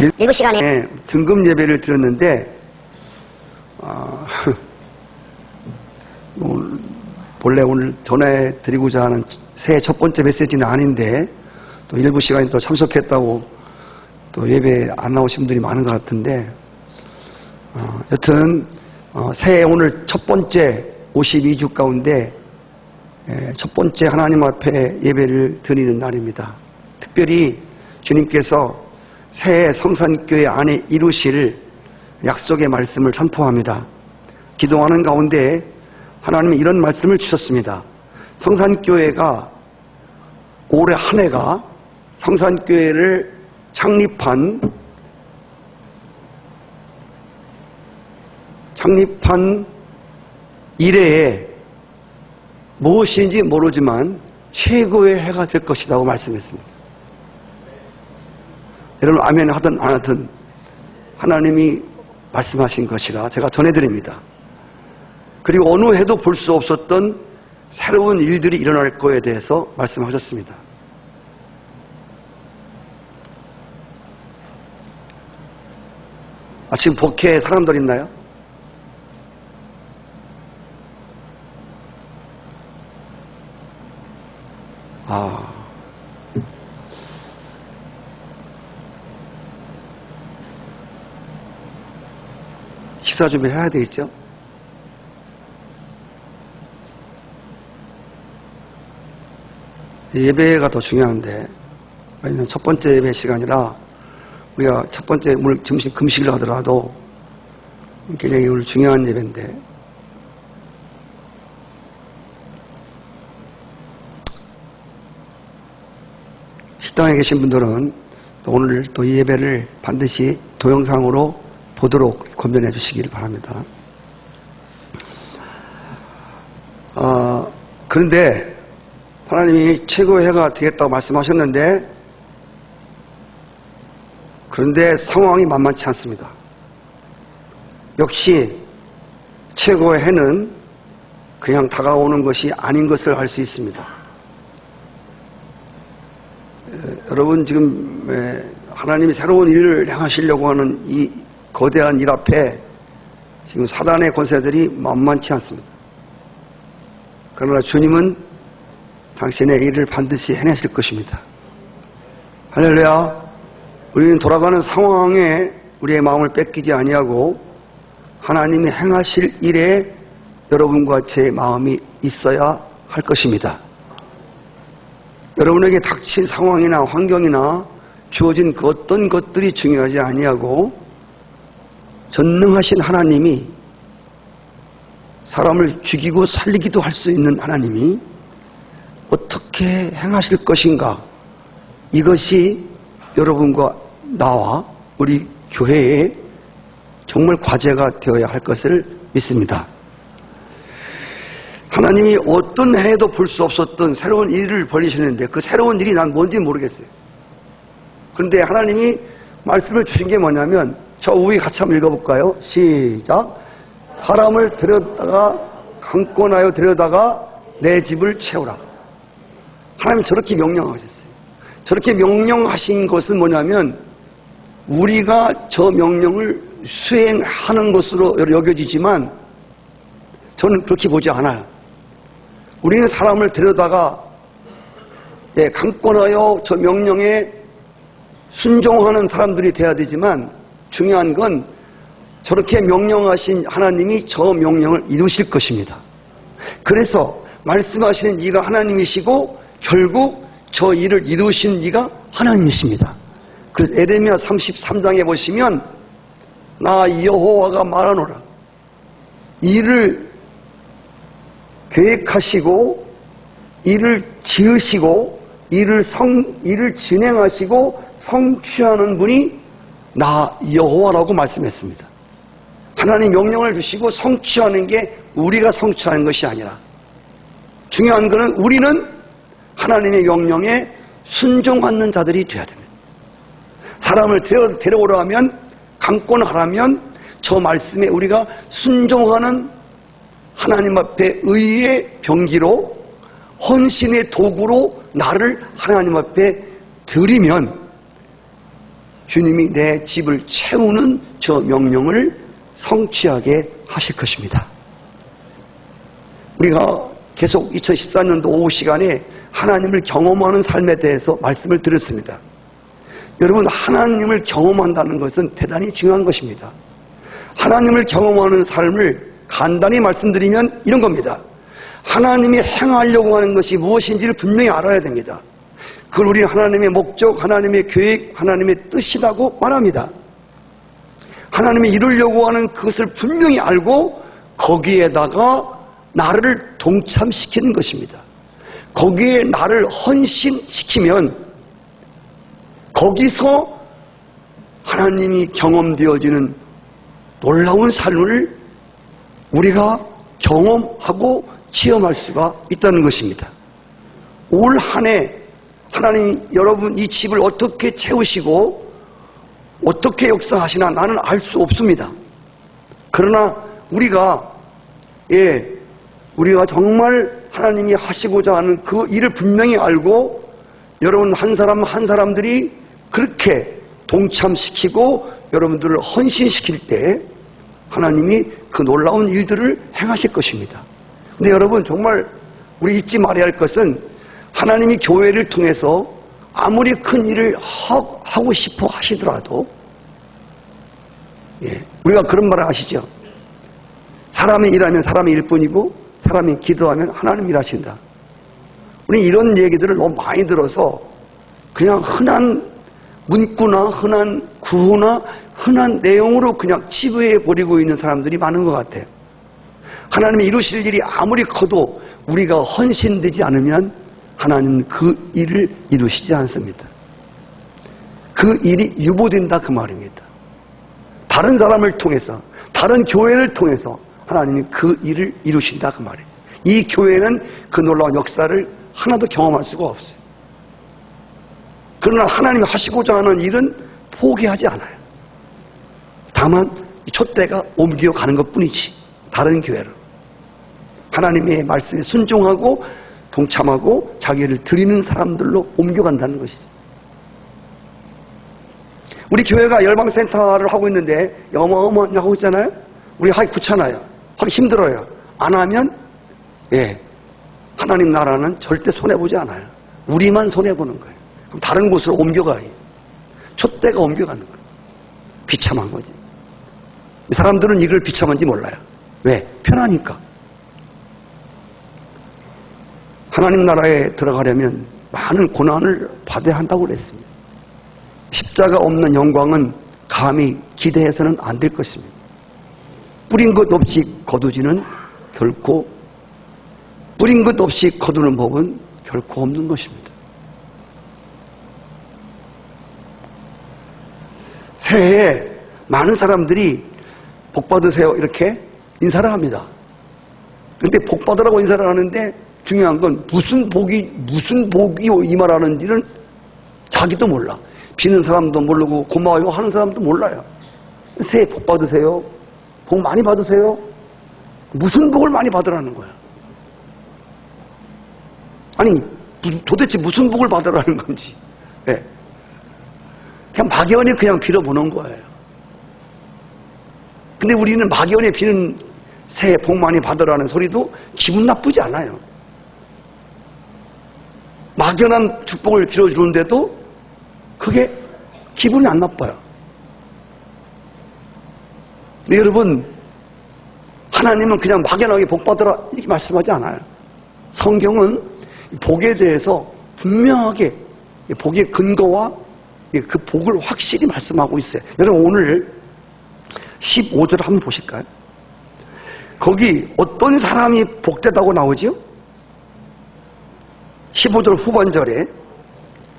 일부 시간에 등급 예배를 드렸는데 본래 오늘 전해드리고자 하는 새해 첫 번째 메시지는 아닌데 또 일부 시간에 또 참석했다고 또 예배 안 나오신 분들이 많은 것 같은데 여튼 새해 오늘 첫 번째 52주 가운데 첫 번째 하나님 앞에 예배를 드리는 날입니다. 특별히 주님께서 새해 성산교회 안에 이루실 약속의 말씀을 선포합니다. 기도하는 가운데 하나님이 이런 말씀을 주셨습니다. 성산교회가 올해 한 해가 성산교회를 창립한 이래에 무엇인지 모르지만 최고의 해가 될 것이라고 말씀했습니다. 여러분 아멘 하든 안 하든 하나님이 말씀하신 것이라 제가 전해드립니다. 그리고 어느 해도 볼 수 없었던 새로운 일들이 일어날 거에 대해서 말씀하셨습니다. 지금 복회에 사람들 있나요? 식사 좀 해야 되겠죠? 예배가 더 중요한데, 왜냐면 첫 번째 예배 시간이라 우리가 첫 번째 오늘 점심 금식을 하더라도 굉장히 오늘 중요한 예배인데, 식당에 계신 분들은 오늘 또 이 예배를 반드시 동영상으로 보도록 권면해 주시기를 바랍니다. 그런데 하나님이 최고의 해가 되겠다고 말씀하셨는데, 그런데 상황이 만만치 않습니다. 역시 최고의 해는 그냥 다가오는 것이 아닌 것을 알 수 있습니다. 여러분 지금 하나님이 새로운 일을 향하시려고 하는 이 거대한 일 앞에 지금 사단의 권세들이 만만치 않습니다. 그러나 주님은 당신의 일을 반드시 해내실 것입니다. 할렐루야. 우리는 돌아가는 상황에 우리의 마음을 뺏기지 아니하고 하나님이 행하실 일에 여러분과 제 마음이 있어야 할 것입니다. 여러분에게 닥친 상황이나 환경이나 주어진 그 어떤 것들이 중요하지 아니하고 전능하신 하나님이 사람을 죽이고 살리기도 할 수 있는 하나님이 어떻게 행하실 것인가, 이것이 여러분과 나와 우리 교회에 정말 과제가 되어야 할 것을 믿습니다. 하나님이 어떤 해에도 볼 수 없었던 새로운 일을 벌이시는데 그 새로운 일이 난 뭔지 모르겠어요. 그런데 하나님이 말씀을 주신 게 뭐냐면, 저 우리 같이 한번 읽어볼까요? 시작. 사람을 들여다가 강권하여 들여다가 내 집을 채우라. 하나님 저렇게 명령하셨어요. 저렇게 명령하신 것은 뭐냐면 우리가 저 명령을 수행하는 것으로 여겨지지만 저는 그렇게 보지 않아요. 우리는 사람을 들여다가 강권하여 저 명령에 순종하는 사람들이 돼야 되지만 중요한 건 저렇게 명령하신 하나님이 저 명령을 이루실 것입니다. 그래서 말씀하시는 이가 하나님이시고 결국 저 일을 이루신 이가 하나님이십니다. 그래서 에레미야 33장에 보시면 나 여호와가 말하노라. 일을 계획하시고 일을 지으시고 일을 진행하시고 성취하는 분이 나 여호와라고 말씀했습니다. 하나님 명령을 주시고 성취하는 게 우리가 성취하는 것이 아니라 중요한 것은 우리는 하나님의 명령에 순종하는 자들이 되어야 됩니다. 사람을 데려오라 하면, 강권하라면 저 말씀에 우리가 순종하는 하나님 앞에 의의 병기로 헌신의 도구로 나를 하나님 앞에 드리면 주님이 내 집을 채우는 저 명령을 성취하게 하실 것입니다. 우리가 계속 2014년도 오후 시간에 하나님을 경험하는 삶에 대해서 말씀을 드렸습니다. 여러분, 하나님을 경험한다는 것은 대단히 중요한 것입니다. 하나님을 경험하는 삶을 간단히 말씀드리면 이런 겁니다. 하나님이 행하려고 하는 것이 무엇인지를 분명히 알아야 됩니다. 그걸 우리는 하나님의 목적, 하나님의 계획, 하나님의 뜻이라고 말합니다. 하나님이 이루려고 하는 그것을 분명히 알고 거기에다가 나를 동참시키는 것입니다. 거기에 나를 헌신시키면 거기서 하나님이 경험되어지는 놀라운 삶을 우리가 경험하고 체험할 수가 있다는 것입니다. 올 한 해 하나님 여러분 이 집을 어떻게 채우시고 어떻게 역사하시나 나는 알 수 없습니다. 그러나 우리가 정말 하나님이 하시고자 하는 그 일을 분명히 알고 여러분 한 사람 한 사람들이 그렇게 동참시키고 여러분들을 헌신시킬 때 하나님이 그 놀라운 일들을 행하실 것입니다. 근데 여러분 정말 우리 잊지 말아야 할 것은 하나님이 교회를 통해서 아무리 큰 일을 하고 싶어 하시더라도 우리가 그런 말을 아시죠? 사람이 일하면 사람이 일 뿐이고 사람이 기도하면 하나님이 일하신다. 우리 이런 얘기들을 너무 많이 들어서 그냥 흔한 문구나 흔한 구호나 흔한 내용으로 그냥 치부해 버리고 있는 사람들이 많은 것 같아요. 하나님이 이루실 일이 아무리 커도 우리가 헌신되지 않으면 하나님은 그 일을 이루시지 않습니다. 그 일이 유보된다 그 말입니다. 다른 사람을 통해서 다른 교회를 통해서 하나님이 그 일을 이루신다 그 말이에요. 이 교회는 그 놀라운 역사를 하나도 경험할 수가 없어요. 그러나 하나님이 하시고자 하는 일은 포기하지 않아요. 다만 촛대가 옮겨가는 것뿐이지 다른 교회로 하나님의 말씀에 순종하고 동참하고 자기를 드리는 사람들로 옮겨간다는 것이죠. 우리 교회가 열방센터를 하고 있는데 어마어마하게 하고 있잖아요. 우리 하기 귀찮아요. 하기 힘들어요. 안 하면 하나님 나라는 절대 손해보지 않아요. 우리만 손해보는 거예요. 그럼 다른 곳으로 옮겨가요. 촛대가 옮겨가는 거예요. 비참한 거지. 사람들은 이걸 비참한지 몰라요. 왜? 편하니까. 하나님 나라에 들어가려면 많은 고난을 받아야 한다고 그랬습니다. 십자가 없는 영광은 감히 기대해서는 안 될 것입니다. 뿌린 것 없이 거두지는 결코 뿌린 것 없이 거두는 법은 결코 없는 것입니다. 새해에 많은 사람들이 복 받으세요 이렇게 인사를 합니다. 그런데 복 받으라고 인사를 하는데 중요한 건 무슨 복이 이 말하는지는 자기도 몰라. 비는 사람도 모르고 고마워요 하는 사람도 몰라요. 새해 복 받으세요. 복 많이 받으세요. 무슨 복을 많이 받으라는 거야. 아니 도대체 무슨 복을 받으라는 건지. 그냥 막연히 그냥 빌어보는 거예요. 근데 우리는 막연히 비는 새해 복 많이 받으라는 소리도 기분 나쁘지 않아요. 막연한 축복을 빌어주는데도 그게 기분이 안 나빠요. 근데 여러분 하나님은 그냥 막연하게 복 받으라 이렇게 말씀하지 않아요. 성경은 복에 대해서 분명하게 복의 근거와 그 복을 확실히 말씀하고 있어요. 여러분 오늘 15절 한번 보실까요? 거기 어떤 사람이 복되다고 나오죠? 15절 후반절에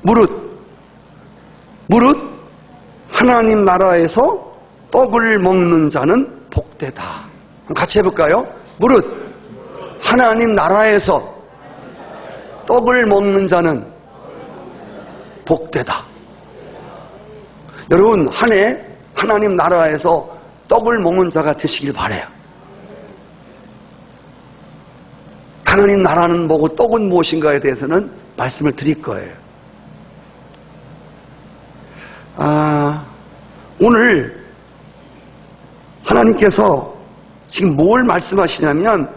무릇 하나님 나라에서 떡을 먹는 자는 복되다. 같이 해볼까요? 무릇 하나님 나라에서 떡을 먹는 자는 복되다. 여러분 한 해 하나님 나라에서 떡을 먹는 자가 되시길 바라요. 하나님 나라는 뭐고 떡은 무엇인가에 대해서는 말씀을 드릴 거예요. 오늘 하나님께서 지금 뭘 말씀하시냐면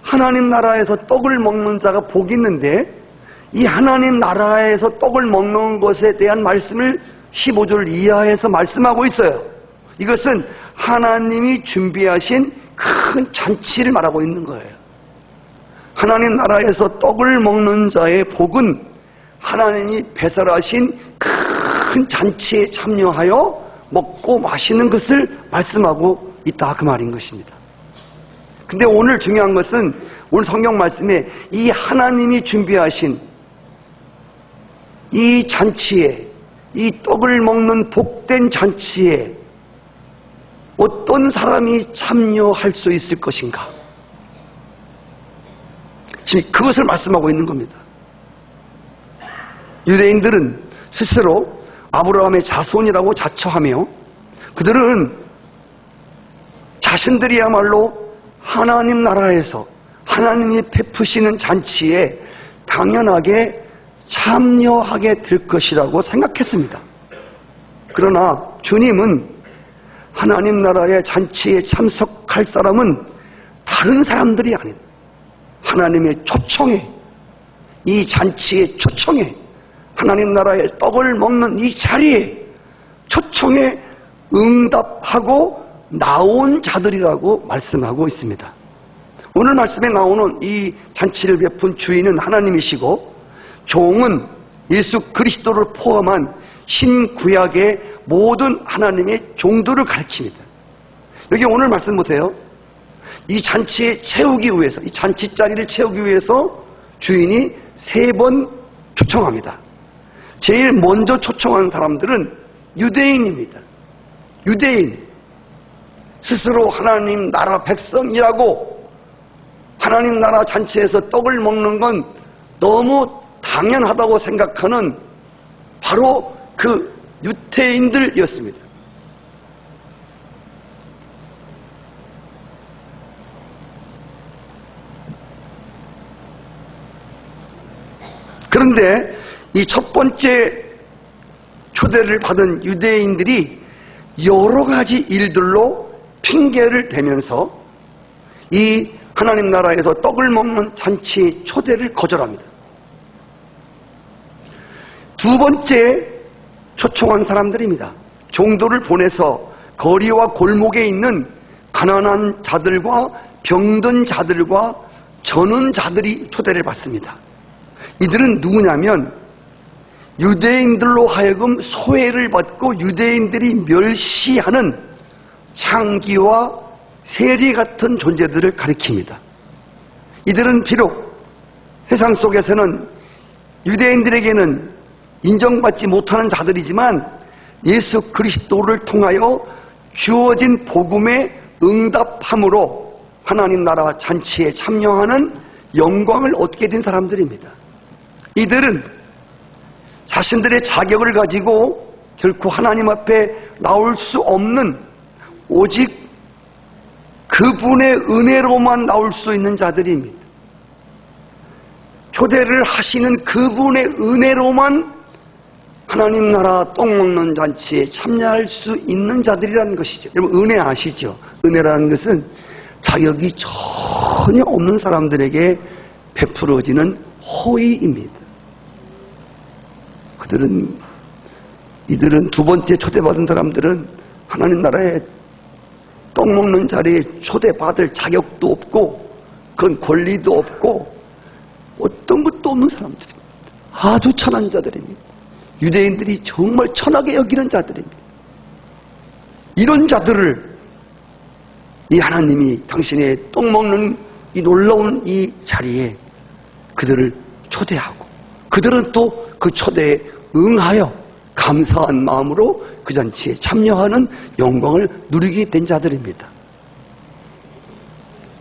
하나님 나라에서 떡을 먹는 자가 복이 있는데 이 하나님 나라에서 떡을 먹는 것에 대한 말씀을 15절 이하에서 말씀하고 있어요. 이것은 하나님이 준비하신 큰 잔치를 말하고 있는 거예요. 하나님 나라에서 떡을 먹는 자의 복은 하나님이 배설하신 큰 잔치에 참여하여 먹고 마시는 것을 말씀하고 있다 그 말인 것입니다. 근데 오늘 중요한 것은 오늘 성경 말씀에 이 하나님이 준비하신 이 잔치에, 이 떡을 먹는 복된 잔치에 어떤 사람이 참여할 수 있을 것인가? 지금 그것을 말씀하고 있는 겁니다. 유대인들은 스스로 아브라함의 자손이라고 자처하며 그들은 자신들이야말로 하나님 나라에서 하나님이 베푸시는 잔치에 당연하게 참여하게 될 것이라고 생각했습니다. 그러나 주님은 하나님 나라의 잔치에 참석할 사람은 다른 사람들이 아닌 하나님의 초청에, 이 잔치의 초청에, 하나님 나라의 떡을 먹는 이 자리에 초청에 응답하고 나온 자들이라고 말씀하고 있습니다. 오늘 말씀에 나오는 이 잔치를 베푼 주인은 하나님이시고 종은 예수 그리스도를 포함한 신구약의 모든 하나님의 종들을 가리킵니다. 여기 오늘 말씀 보세요. 이 잔치에 채우기 위해서, 이 잔치 자리를 채우기 위해서 주인이 3번 초청합니다. 제일 먼저 초청한 사람들은 유대인입니다. 유대인. 스스로 하나님 나라 백성이라고 하나님 나라 잔치에서 떡을 먹는 건 너무 당연하다고 생각하는 바로 그 유대인들이었습니다. 그런데 이 첫 번째 초대를 받은 유대인들이 여러 가지 일들로 핑계를 대면서 이 하나님 나라에서 떡을 먹는 잔치의 초대를 거절합니다. 두 번째 초청한 사람들입니다. 종도를 보내서 거리와 골목에 있는 가난한 자들과 병든 자들과 저는 자들이 초대를 받습니다. 이들은 누구냐면 유대인들로 하여금 소외를 받고 유대인들이 멸시하는 창기와 세리 같은 존재들을 가리킵니다. 이들은 비록 세상 속에서는 유대인들에게는 인정받지 못하는 자들이지만 예수 그리스도를 통하여 주어진 복음에 응답함으로 하나님 나라 잔치에 참여하는 영광을 얻게 된 사람들입니다. 이들은 자신들의 자격을 가지고 결코 하나님 앞에 나올 수 없는 오직 그분의 은혜로만 나올 수 있는 자들입니다. 초대를 하시는 그분의 은혜로만 하나님 나라 떡 먹는 잔치에 참여할 수 있는 자들이라는 것이죠. 여러분 은혜 아시죠? 은혜라는 것은 자격이 전혀 없는 사람들에게 베풀어지는 호의입니다. 이들은 두 번째 초대받은 사람들은 하나님 나라에 떡 먹는 자리에 초대받을 자격도 없고 그건 권리도 없고 어떤 것도 없는 사람들입니다. 아주 천한 자들입니다. 유대인들이 정말 천하게 여기는 자들입니다. 이런 자들을 이 하나님이 당신의 떡 먹는 이 놀라운 이 자리에 그들을 초대하고 그들은 또 그 초대에 응하여 감사한 마음으로 그 잔치에 참여하는 영광을 누리게 된 자들입니다.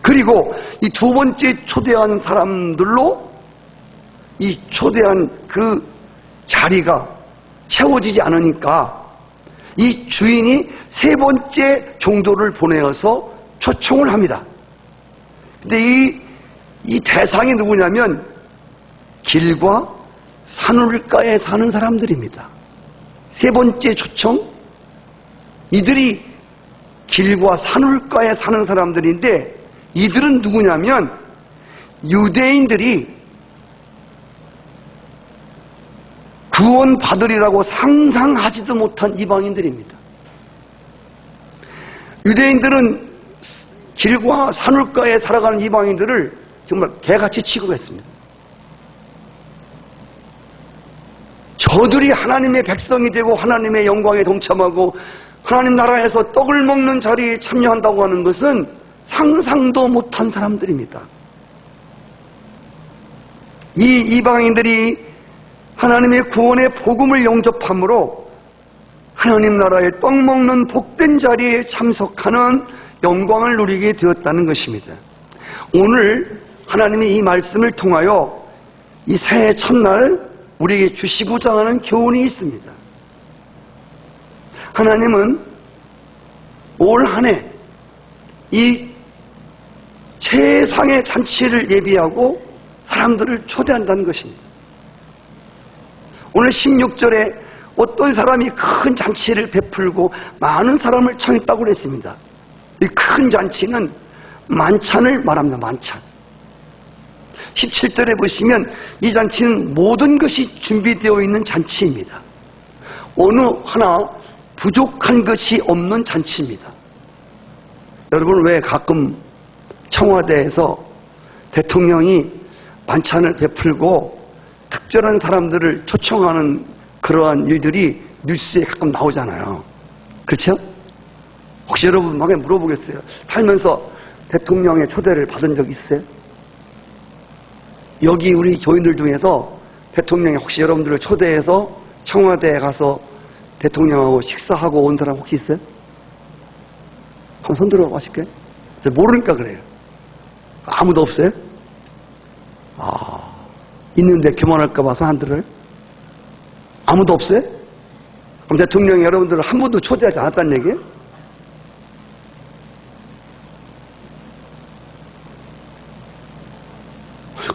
그리고 이 두 번째 초대한 사람들로 이 초대한 그 자리가 채워지지 않으니까 이 주인이 3번째 종도를 보내어서 초청을 합니다. 근데 이 대상이 누구냐면 길과 산울가에 사는 사람들입니다. 3번째 초청, 이들이 길과 산울가에 사는 사람들인데, 이들은 누구냐면 유대인들이 구원받으리라고 상상하지도 못한 이방인들입니다. 유대인들은 길과 산울가에 살아가는 이방인들을 정말 개같이 취급했습니다. 저들이 하나님의 백성이 되고 하나님의 영광에 동참하고 하나님 나라에서 떡을 먹는 자리에 참여한다고 하는 것은 상상도 못한 사람들입니다. 이 이방인들이 하나님의 구원의 복음을 영접함으로 하나님 나라의 떡 먹는 복된 자리에 참석하는 영광을 누리게 되었다는 것입니다. 오늘 하나님이 이 말씀을 통하여 이 새해 첫날 우리에게 주시고자 하는 교훈이 있습니다. 하나님은 올 한 해 이 최상의 잔치를 예비하고 사람들을 초대한다는 것입니다. 오늘 16절에 어떤 사람이 큰 잔치를 베풀고 많은 사람을 청했다고 그랬습니다. 이 큰 잔치는 만찬을 말합니다. 만찬. 17절에 보시면 이 잔치는 모든 것이 준비되어 있는 잔치입니다. 어느 하나 부족한 것이 없는 잔치입니다. 여러분, 왜 가끔 청와대에서 대통령이 만찬을 베풀고 특별한 사람들을 초청하는 그러한 일들이 뉴스에 가끔 나오잖아요. 그렇죠? 혹시 여러분에게 물어보겠어요. 살면서 대통령의 초대를 받은 적 있어요? 여기 우리 교인들 중에서 대통령이 혹시 여러분들을 초대해서 청와대에 가서 대통령하고 식사하고 온 사람 혹시 있어요? 한번 손 들어 보실게요. 모르니까 그래요. 아무도 없어요? 있는데 교만할까봐 손 안 들어요? 아무도 없어요? 그럼 대통령이 여러분들을 한 번도 초대하지 않았다는 얘기예요?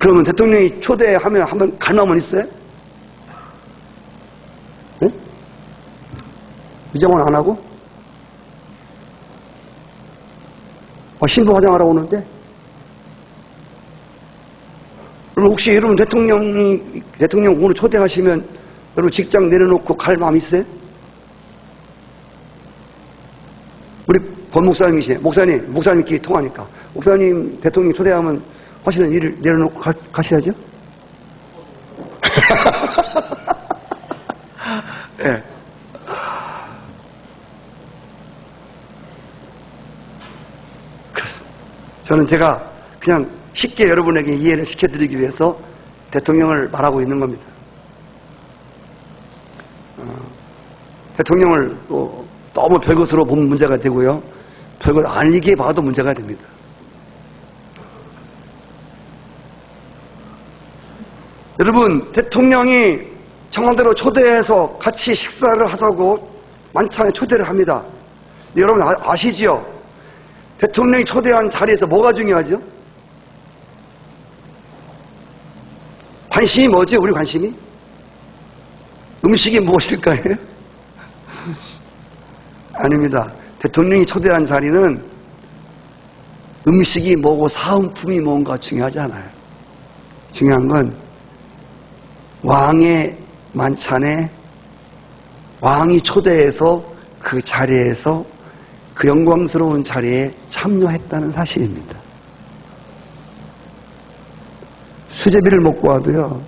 그러면 대통령이 초대하면 한번 갈 마음은 있어요? 네? 위장원 안 하고? 신부 화장하러 오는데? 그럼 혹시 여러분 대통령 오늘 초대하시면 여러분 직장 내려놓고 갈 마음 있어요? 우리 권 목사님이시네. 목사님끼리 통하니까. 목사님 대통령 초대하면 하시는 일을 내려놓고 가셔야죠? 네. 저는 제가 그냥 쉽게 여러분에게 이해를 시켜드리기 위해서 대통령을 말하고 있는 겁니다. 대통령을 너무 별것으로 보면 문제가 되고요. 별것 아니게 봐도 문제가 됩니다. 여러분, 대통령이 청와대로 초대해서 같이 식사를 하자고 만찬에 초대를 합니다. 여러분 아시지요? 대통령이 초대한 자리에서 뭐가 중요하죠? 관심이 뭐지? 우리 관심이? 음식이 무엇일까요? 아닙니다. 대통령이 초대한 자리는 음식이 뭐고 사은품이 뭔가 중요하지 않아요. 중요한 건 왕의 만찬에 왕이 초대해서 그 자리에서 그 영광스러운 자리에 참여했다는 사실입니다. 수제비를 먹고 와도요,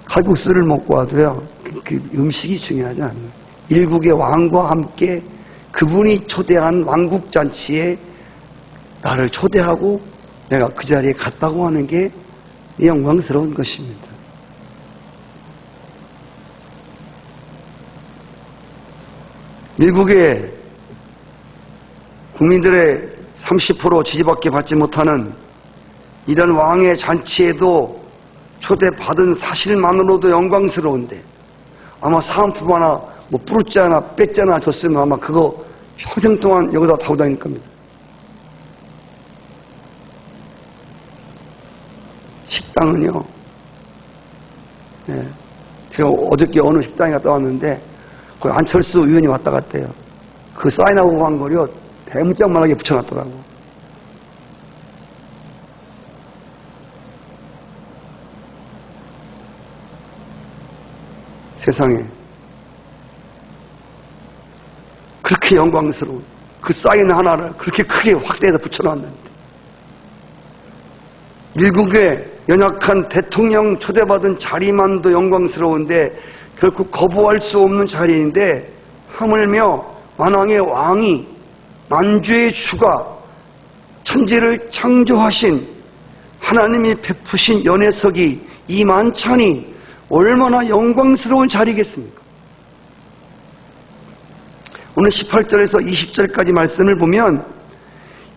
칼국수를 먹고 와도요, 그 음식이 중요하지 않아요. 일국의 왕과 함께 그분이 초대한 왕국잔치에 나를 초대하고 내가 그 자리에 갔다고 하는 게 영광스러운 것입니다. 일국의 국민들의 30% 지지밖에 받지 못하는 이런 왕의 잔치에도 초대받은 사실만으로도 영광스러운데, 아마 사은품 하나, 뿌르지 하나, 빼지 하나 줬으면 아마 그거 평생 동안 여기다 타고 다닐 겁니다. 식당은요, 제가 어저께 어느 식당에 갔다 왔는데 거기 안철수 의원이 왔다 갔대요. 그 사인하고 간 거를 대문짝만하게 붙여놨더라고. 세상에 그렇게 영광스러운 그 사인 하나를 그렇게 크게 확대해서 붙여놨는데, 미국의 연약한 대통령 초대받은 자리만도 영광스러운데 결국 거부할 수 없는 자리인데, 하물며 만왕의 왕이 만주의 주가 천지를 창조하신 하나님이 베푸신 연회석이 이 만찬이 얼마나 영광스러운 자리겠습니까? 오늘 18절에서 20절까지 말씀을 보면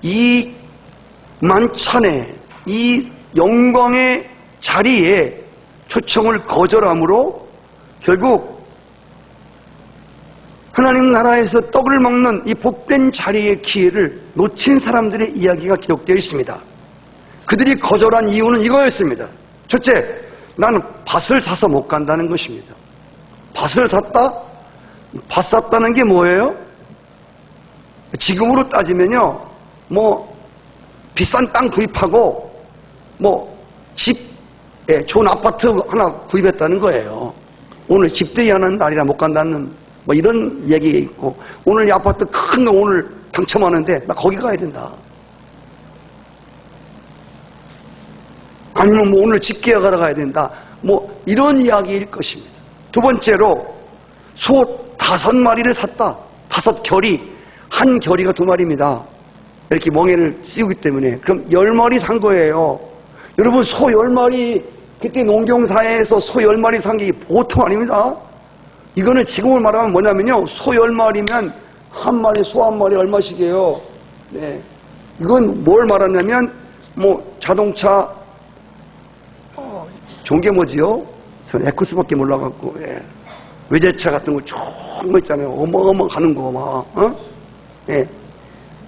이 만찬에, 이 영광의 자리에 초청을 거절함으로 결국 하나님 나라에서 떡을 먹는 이 복된 자리의 기회를 놓친 사람들의 이야기가 기록되어 있습니다. 그들이 거절한 이유는 이거였습니다. 첫째, 나는 밭을 사서 못 간다는 것입니다. 밭을 샀다? 밭 샀다는 게 뭐예요? 지금으로 따지면요, 비싼 땅 구입하고 집에 좋은 아파트 하나 구입했다는 거예요. 오늘 집들이 하는 날이라 못 간다는 이런 얘기 있고, 오늘 이 아파트 큰 거 오늘 당첨하는데 나 거기 가야 된다. 아니면 오늘 집 계약하러 가야 된다. 이런 이야기일 것입니다. 두 번째로, 소 5마리를 샀다. 5결이, 한 결이가 2마리입니다. 이렇게 멍에를 씌우기 때문에. 그럼 10마리 산 거예요. 여러분, 소 10마리, 그때 농경사회에서 소 10마리 산 게 보통 아닙니다. 이거는 지금을 말하면 뭐냐면요, 소 10마리면 한 마리, 소 한 마리 얼마씩이에요. 네. 이건 뭘 말하냐면, 자동차, 좋은 게 뭐지요? 저는 에쿠스밖에 몰라갖고, 예. 외제차 같은 거 좋은 거 있잖아요. 어마어마 가는 거, 예.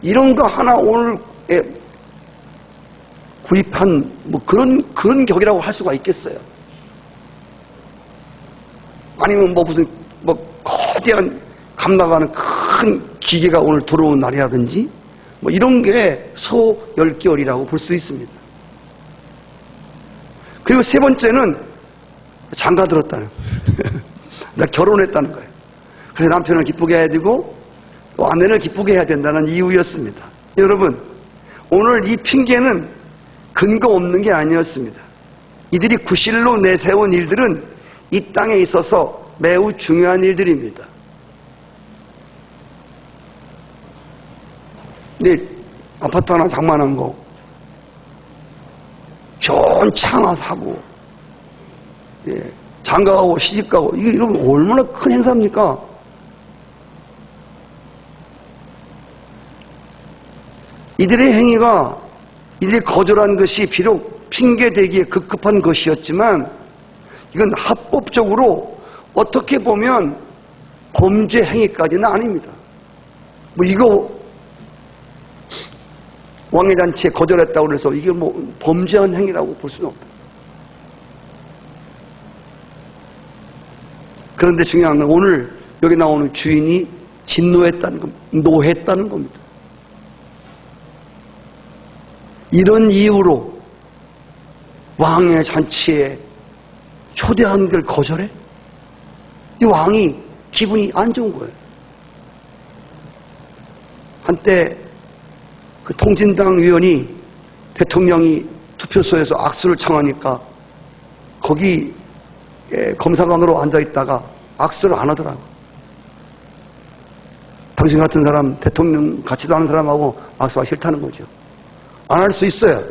이런 거 하나 오늘, 예, 구입한, 그런 격이라고 할 수가 있겠어요. 아니면 무슨, 거대한, 감나가는 큰 기계가 오늘 들어온 날이라든지, 이런 게 소 10개월이라고 볼 수 있습니다. 그리고 세 번째는 장가 들었다는 나 결혼했다는 거예요. 그래서 남편을 기쁘게 해야 되고 또 아내를 기쁘게 해야 된다는 이유였습니다. 여러분, 오늘 이 핑계는 근거 없는 게 아니었습니다. 이들이 구실로 내세운 일들은 이 땅에 있어서 매우 중요한 일들입니다. 근데 아파트 하나 장만한 거, 좋은 차 하나 사고, 예, 장가가고 시집가고, 이게 이러면 얼마나 큰 행사입니까? 이들의 행위가, 이들이 거절한 것이 비록 핑계대기에 급급한 것이었지만, 이건 합법적으로 어떻게 보면 범죄 행위까지는 아닙니다. 이거 왕의 잔치에 거절했다고 그래서 이게 범죄한 행위라고 볼 수는 없다. 그런데 중요한 건 오늘 여기 나오는 주인이 진노했다는 겁니다. 노했다는 겁니다. 이런 이유로 왕의 잔치에 초대한 걸 거절해? 이 왕이 기분이 안 좋은 거예요. 한때 그 통진당 위원이 대통령이 투표소에서 악수를 청하니까 거기 검사관으로 앉아있다가 악수를 안 하더라고. 당신 같은 사람, 대통령 같지도 않은 사람하고 악수가 싫다는 거죠. 안 할 수 있어요.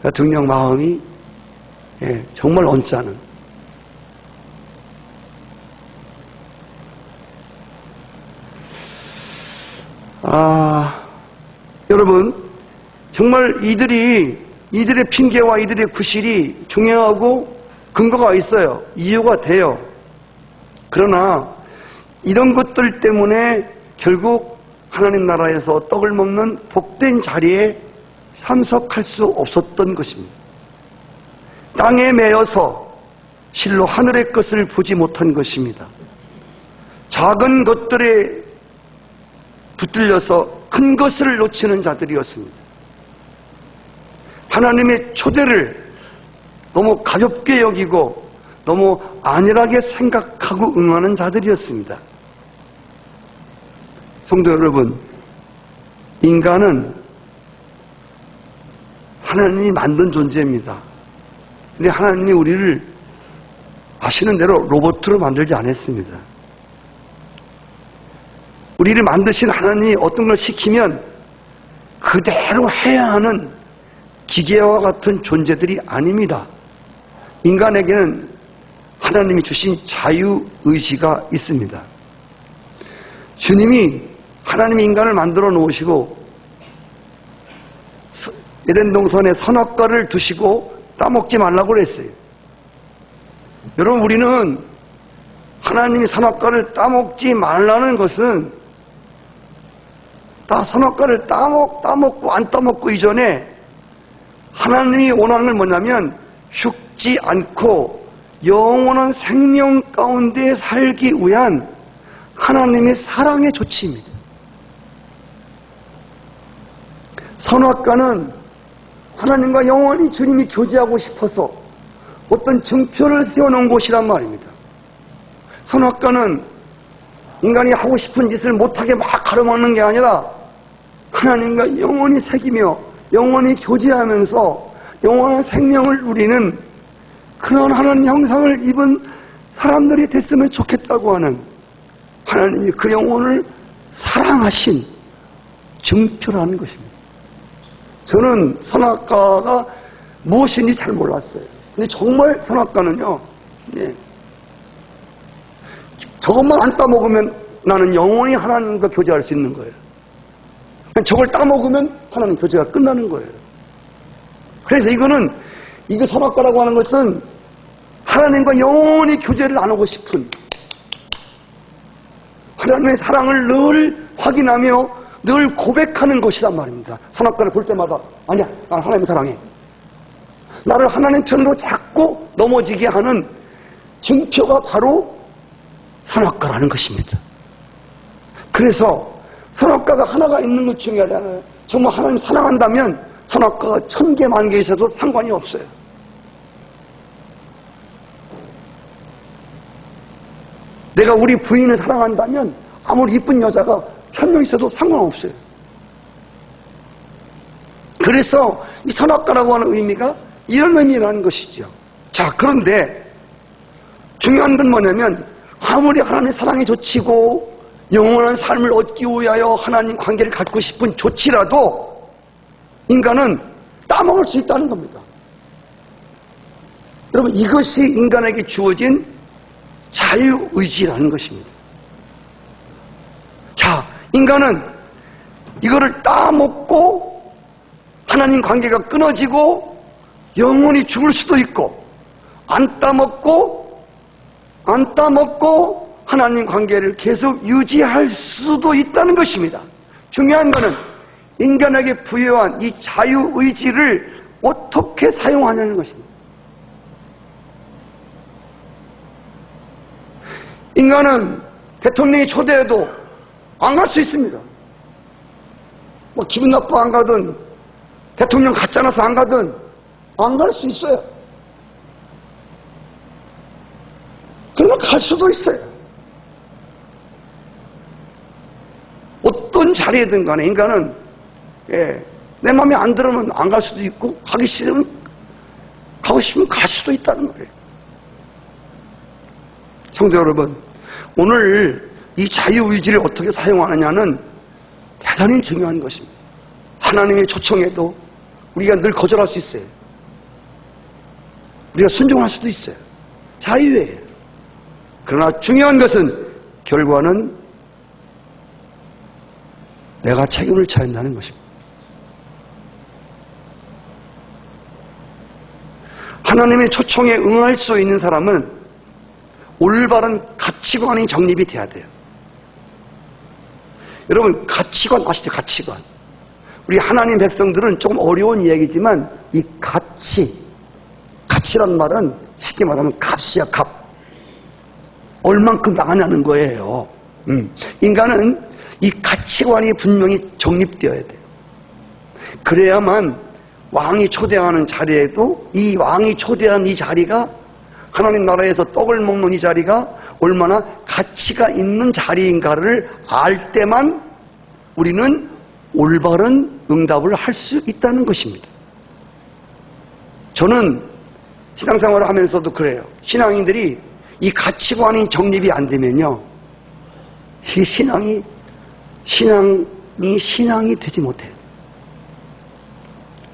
대통령 마음이 정말 언짢은. 여러분, 정말 이들의 핑계와 이들의 구실이 중요하고 근거가 있어요. 이유가 돼요. 그러나 이런 것들 때문에 결국 하나님 나라에서 떡을 먹는 복된 자리에 참석할 수 없었던 것입니다. 땅에 매여서 실로 하늘의 것을 보지 못한 것입니다. 작은 것들에 붙들려서 큰 것을 놓치는 자들이었습니다. 하나님의 초대를 너무 가볍게 여기고 너무 안일하게 생각하고 응하는 자들이었습니다. 성도 여러분, 인간은 하나님이 만든 존재입니다. 근데 하나님이 우리를 아시는 대로 로봇으로 만들지 않았습니다. 우리를 만드신 하나님이 어떤 걸 시키면 그대로 해야 하는 기계와 같은 존재들이 아닙니다. 인간에게는 하나님이 주신 자유의지가 있습니다. 주님이 하나님이 인간을 만들어 놓으시고 에덴 동산에 선악과를 두시고 따먹지 말라고 그랬어요. 여러분, 우리는 하나님이 선악과를 따먹지 말라는 것은 다 선악과를 따먹고 안 따먹고 이전에 하나님이 원하는 건 뭐냐면 죽지 않고 영원한 생명 가운데 살기 위한 하나님의 사랑의 조치입니다. 선악과는 하나님과 영원히 주님이 교제하고 싶어서 어떤 증표를 세워놓은 곳이란 말입니다. 선악과는 인간이 하고 싶은 짓을 못하게 막 가로막는 게 아니라 하나님과 영원히 새기며 영원히 교제하면서 영원한 생명을 누리는 그런 하나님 형상을 입은 사람들이 됐으면 좋겠다고 하는 하나님이 그 영혼을 사랑하신 증표라는 것입니다. 저는 선악과가 무엇인지 잘 몰랐어요. 근데 정말 선악과는요, 저것만 안 따먹으면 나는 영원히 하나님과 교제할 수 있는 거예요. 저걸 따먹으면 하나님 교제가 끝나는 거예요. 그래서 이거 선악과라고 하는 것은 하나님과 영원히 교제를 나누고 싶은, 하나님의 사랑을 늘 확인하며 늘 고백하는 것이란 말입니다. 선악과를 볼 때마다 아니야, 나는 하나님 사랑해. 나를 하나님 편으로 잡고 넘어지게 하는 증표가 바로 선악과라는 것입니다. 그래서 선악과가 하나가 있는 것 중요하잖아요. 정말 하나님 사랑한다면 선악과가 1000개, 10,000개 있어도 상관이 없어요. 내가 우리 부인을 사랑한다면 아무리 이쁜 여자가 1000명 있어도 상관없어요. 그래서 이 선악과라고 하는 의미가 이런 의미라는 것이죠. 자, 그런데 중요한 건 뭐냐면 아무리 하나님의 사랑이 조치고 영원한 삶을 얻기 위하여 하나님 관계를 갖고 싶은 조치라도 인간은 따먹을 수 있다는 겁니다. 여러분, 이것이 인간에게 주어진 자유의지라는 것입니다. 자, 인간은 이거를 따먹고 하나님 관계가 끊어지고 영원히 죽을 수도 있고, 안 따먹고 하나님 관계를 계속 유지할 수도 있다는 것입니다. 중요한 것은 인간에게 부여한 이 자유의지를 어떻게 사용하냐는 것입니다. 인간은 대통령이 초대해도 안 갈 수 있습니다. 뭐 기분 나빠 안 가든 대통령 가짜나서 안 가든 안 갈 수 있어요. 그러면 갈 수도 있어요. 어떤 자리에든 간에 인간은 내 마음에 안 들으면 안 갈 수도 있고 가기 싫으면 가고 싶으면 갈 수도 있다는 거예요. 성도 여러분, 오늘 이 자유의지를 어떻게 사용하느냐는 대단히 중요한 것입니다. 하나님의 초청에도 우리가 늘 거절할 수 있어요. 우리가 순종할 수도 있어요. 자유예요. 그러나 중요한 것은 결과는 내가 책임을 져야 한다는 것입니다. 하나님의 초청에 응할 수 있는 사람은 올바른 가치관이 정립이 돼야 돼요. 여러분, 가치관 아시죠? 가치관. 우리 하나님 백성들은 조금 어려운 이야기지만 이 가치란 말은 쉽게 말하면 값이야, 값. 얼만큼 나가냐는 거예요. 인간은 이 가치관이 분명히 정립되어야 돼요. 그래야만 왕이 초대하는 자리에도 이 왕이 초대한 이 자리가 하나님 나라에서 떡을 먹는 이 자리가 얼마나 가치가 있는 자리인가를 알 때만 우리는 올바른 응답을 할 수 있다는 것입니다. 저는 신앙생활을 하면서도 그래요. 신앙인들이 이 가치관이 정립이 안 되면요, 이 신앙이 되지 못해요.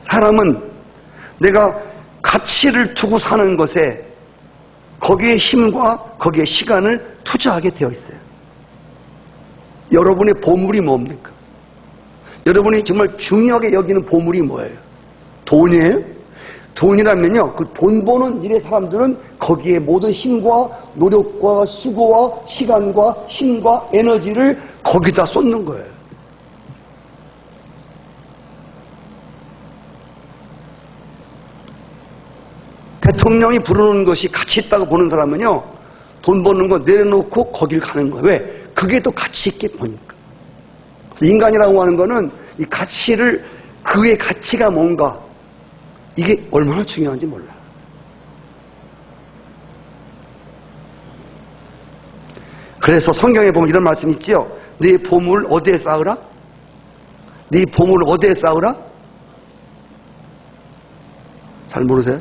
사람은 내가 가치를 두고 사는 것에 거기에 힘과 거기에 시간을 투자하게 되어 있어요. 여러분의 보물이 뭡니까? 여러분이 정말 중요하게 여기는 보물이 뭐예요? 돈이에요? 돈이라면요, 그 돈 버는 일의 사람들은 거기에 모든 힘과 노력과 수고와 시간과 힘과 에너지를 거기다 쏟는 거예요. 대통령이 부르는 것이 가치 있다고 보는 사람은요, 돈 버는 거 내려놓고 거길 가는 거예요. 왜? 그게 더 가치 있게 보니까. 인간이라고 하는 거는 이 가치를, 그의 가치가 뭔가, 이게 얼마나 중요한지 몰라요. 그래서 성경에 보면 이런 말씀이 있지요. 네 보물 어디에 쌓으라? 네 보물 어디에 쌓으라? 잘 모르세요?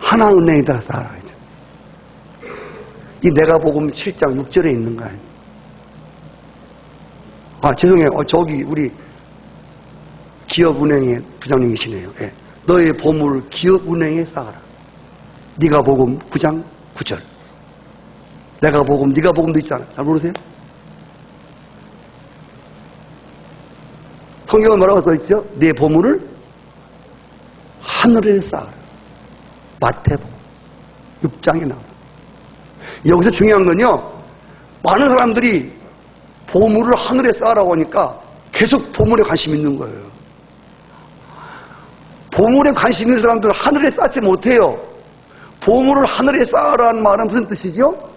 하나은행에다 쌓아라. 이 내가복음 7장 6절에 있는 거 아니에요? 아, 죄송해요. 저기 우리 기업은행의 부장님이시네요. 예. 너의 보물을 기업은행에 쌓아라. 네가복음 9장 9절. 내가복음, 네가복음도 있잖아요. 잘 모르세요? 성경은 뭐라고 써있죠? 네 보물을 하늘에 쌓아라. 마태복음 6장에 나와요. 여기서 중요한 건요, 많은 사람들이 보물을 하늘에 쌓으라고 하니까 계속 보물에 관심 있는 거예요. 보물에 관심 있는 사람들은 하늘에 쌓지 못해요. 보물을 하늘에 쌓으라는 말은 무슨 뜻이죠?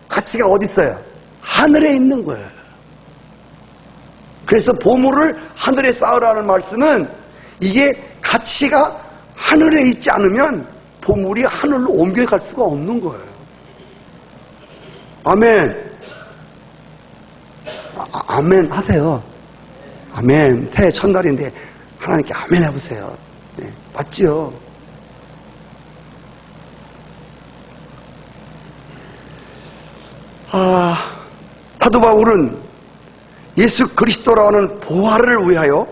가치가 어디 있어요? 하늘에 있는 거예요. 그래서 보물을 하늘에 쌓으라는 말씀은 이게 가치가 하늘에 있지 않으면 보물이 하늘로 옮겨갈 수가 없는 거예요. 아멘. 아멘 하세요. 아멘. 새해 첫날인데 하나님께 아멘 해보세요. 네, 맞지요? 사도 바울은 예수 그리스도라는 보화를 위하여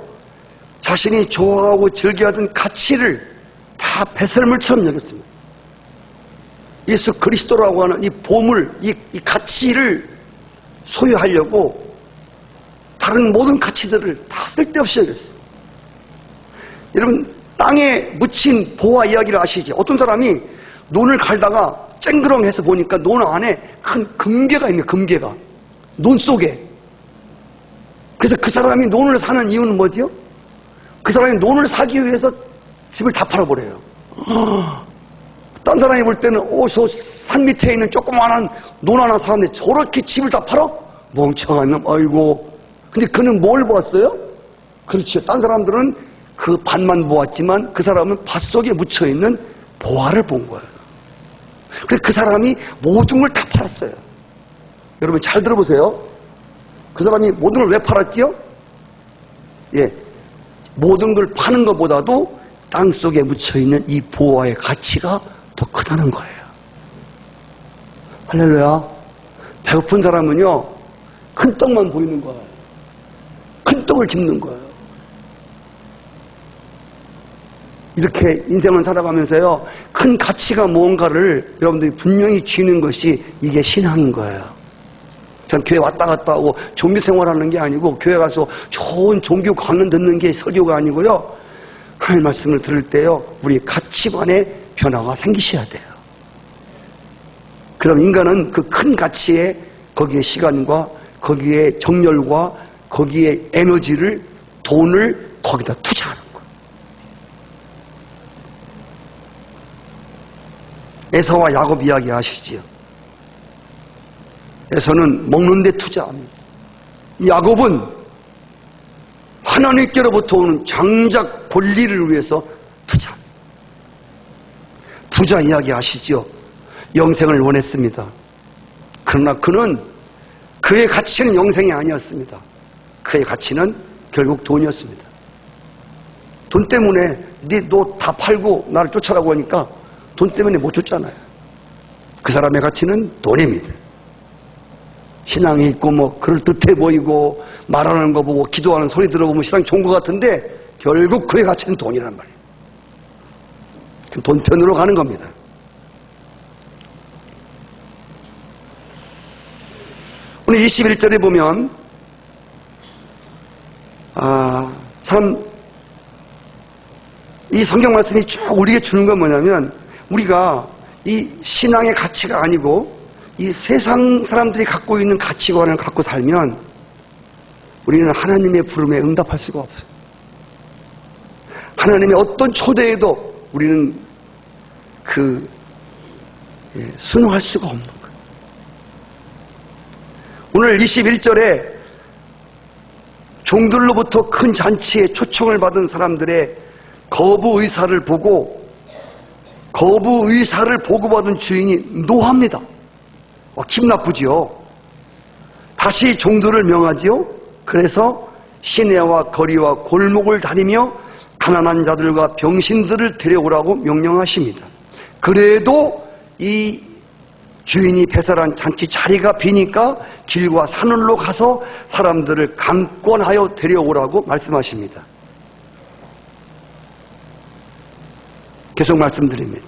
자신이 좋아하고 즐겨하던 가치를 다 배설물처럼 여겼습니다. 예수 그리스도라고 하는 이 보물, 이 가치를 소유하려고 다른 모든 가치들을 다 쓸데없이 여겼어요. 여러분, 땅에 묻힌 보화 이야기를 아시지? 어떤 사람이 논을 갈다가 쨍그렁해서 보니까 논 안에 큰 금괴가 있네, 금괴가. 논 속에. 그래서 그 사람이 논을 사는 이유는 뭐지요? 그 사람이 논을 사기 위해서 집을 다 팔아버려요. 딴 사람이 볼 때는 저 산 밑에 있는 조그마한 논 하나 사는데 저렇게 집을 다 팔아? 멍청한 놈, 아이고. 근데 그는 뭘 보았어요? 그렇죠. 딴 사람들은 그 밭만 보았지만 그 사람은 밭 속에 묻혀있는 보화를 본 거예요. 그래서 그 사람이 모든 걸 다 팔았어요. 여러분 잘 들어보세요. 그 사람이 모든 걸 왜 팔았지요? 예, 모든 걸 파는 것보다도 땅 속에 묻혀있는 이 보화의 가치가 더 크다는 거예요. 할렐루야. 배고픈 사람은요, 큰 떡만 보이는 거예요. 큰 떡을 짚는 거예요. 이렇게 인생을 살아가면서요, 큰 가치가 무언가를 여러분들이 분명히 쥐는 것이 이게 신앙인 거예요. 전 교회 왔다 갔다 하고 종교 생활하는 게 아니고 교회 가서 좋은 종교 강론 듣는 게 설교가 아니고요. 하나님 말씀을 들을 때요, 우리 가치관에 변화가 생기셔야 돼요. 그럼 인간은 그 큰 가치에 거기에 시간과 거기에 정열과 거기에 에너지를, 돈을 거기다 투자하는 거예요. 에서와 야곱 이야기 아시지요? 에서는 먹는 데 투자합니다. 야곱은 하나님께로부터 오는 장작 권리를 위해서 투자합니다. 부자 이야기 아시지요? 영생을 원했습니다. 그러나 그는 그의 가치는 영생이 아니었습니다. 그의 가치는 결국 돈이었습니다. 돈 때문에 너 다 팔고 나를 쫓아라고 하니까 돈 때문에 못 쫓잖아요. 그 사람의 가치는 돈입니다. 신앙이 있고 뭐 그럴듯해 보이고 말하는 거 보고 기도하는 소리 들어보면 신앙이 좋은 것 같은데 결국 그의 가치는 돈이란 말이에요. 돈 편으로 가는 겁니다. 오늘 21절에 보면 참 이 성경 말씀이 쭉 우리에게 주는 건 뭐냐면 우리가 이 신앙의 가치가 아니고 이 세상 사람들이 갖고 있는 가치관을 갖고 살면 우리는 하나님의 부름에 응답할 수가 없어요. 하나님의 어떤 초대에도 우리는 순응할 수가 없는 거예요. 오늘 21절에 종들로부터 큰 잔치에 초청을 받은 사람들의 거부 의사를 보고받은 주인이 노합니다. 기분 나쁘지요. 다시 종들을 명하지요. 그래서 시내와 거리와 골목을 다니며 가난한 자들과 병신들을 데려오라고 명령하십니다. 그래도 이 주인이 배설한 잔치 자리가 비니까 길과 산울로 가서 사람들을 강권하여 데려오라고 말씀하십니다. 계속 말씀드립니다.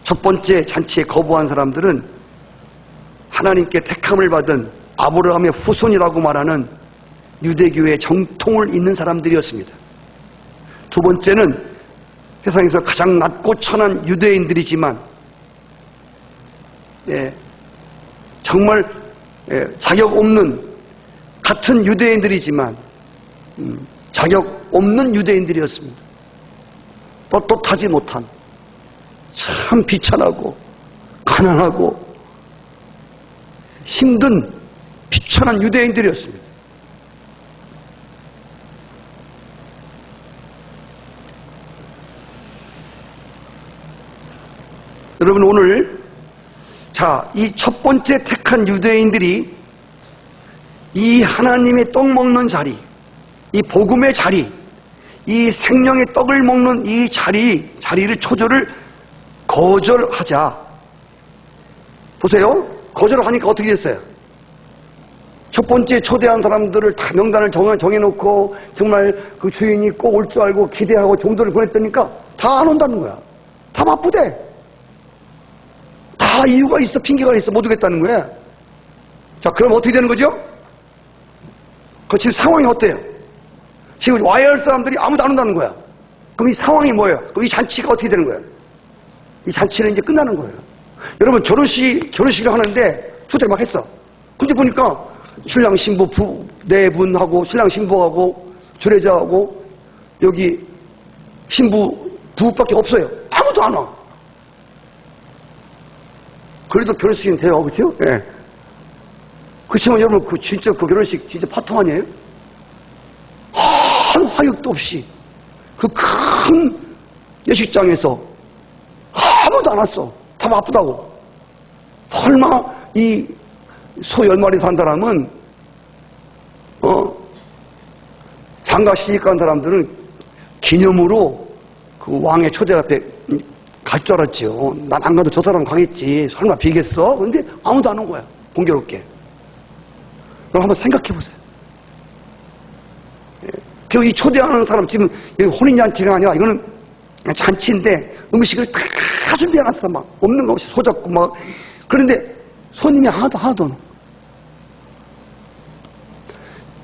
첫 번째 잔치에 거부한 사람들은 하나님께 택함을 받은 아브라함의 후손이라고 말하는 유대교의 정통을 잇는 사람들이었습니다. 두 번째는 세상에서 가장 낮고 천한 유대인들이지만 정말 자격 없는 같은 유대인들이지만 자격 없는 유대인들이었습니다. 떳떳하지 못한 참 비천하고 가난하고 힘든 비천한 유대인들이었습니다. 여러분 오늘 이 첫 번째 택한 유대인들이 이 하나님의 떡 먹는 자리, 이 복음의 자리, 이 생명의 떡을 먹는 이 자리를 초조를 거절하자. 보세요. 거절하니까 어떻게 됐어요? 첫 번째 초대한 사람들을 다 명단을 정해놓고 정말 그 주인이 꼭 올 줄 알고 기대하고 종들을 보냈다니까 다 안 온다는 거야. 다 바쁘대. 다 이유가 있어, 핑계가 있어, 못 오겠다는 거야. 자, 그럼 어떻게 되는 거죠? 지금 상황이 어때요? 지금 와야 할 사람들이 아무도 안 온다는 거야. 그럼 이 상황이 뭐예요? 그럼 이 잔치가 어떻게 되는 거예요? 이 잔치는 이제 끝나는 거예요. 여러분, 결혼식을 하는데 초대를 막 했어. 근데 보니까 신랑 신부 네 분하고 신랑 신부하고 주례자하고 여기 신부 부부밖에 없어요. 아무도 안 와. 그래도 결혼식은 돼요, 그렇죠? 예. 그렇지만 여러분, 진짜 그 결혼식 진짜 파통 아니에요? 한 화육도 없이 그 큰 예식장에서 아무도 안 왔어. 다 바쁘다고. 설마 이 소 10마리 산 사람은 장가 시집간 사람들은 기념으로 그 왕의 초대 앞에 갈 줄 알았지요. 난 안 가도 저 사람 가겠지. 설마 비겠어? 근데 아무도 안 온 거야. 공교롭게. 그럼 한번 생각해 보세요. 그 이 초대하는 사람 지금 여기 혼인잔치가 아니라 이거는 잔치인데 음식을 다 준비해놨어. 막 없는 거 없이 소잡고 막. 그런데 손님이 하나도 안 와.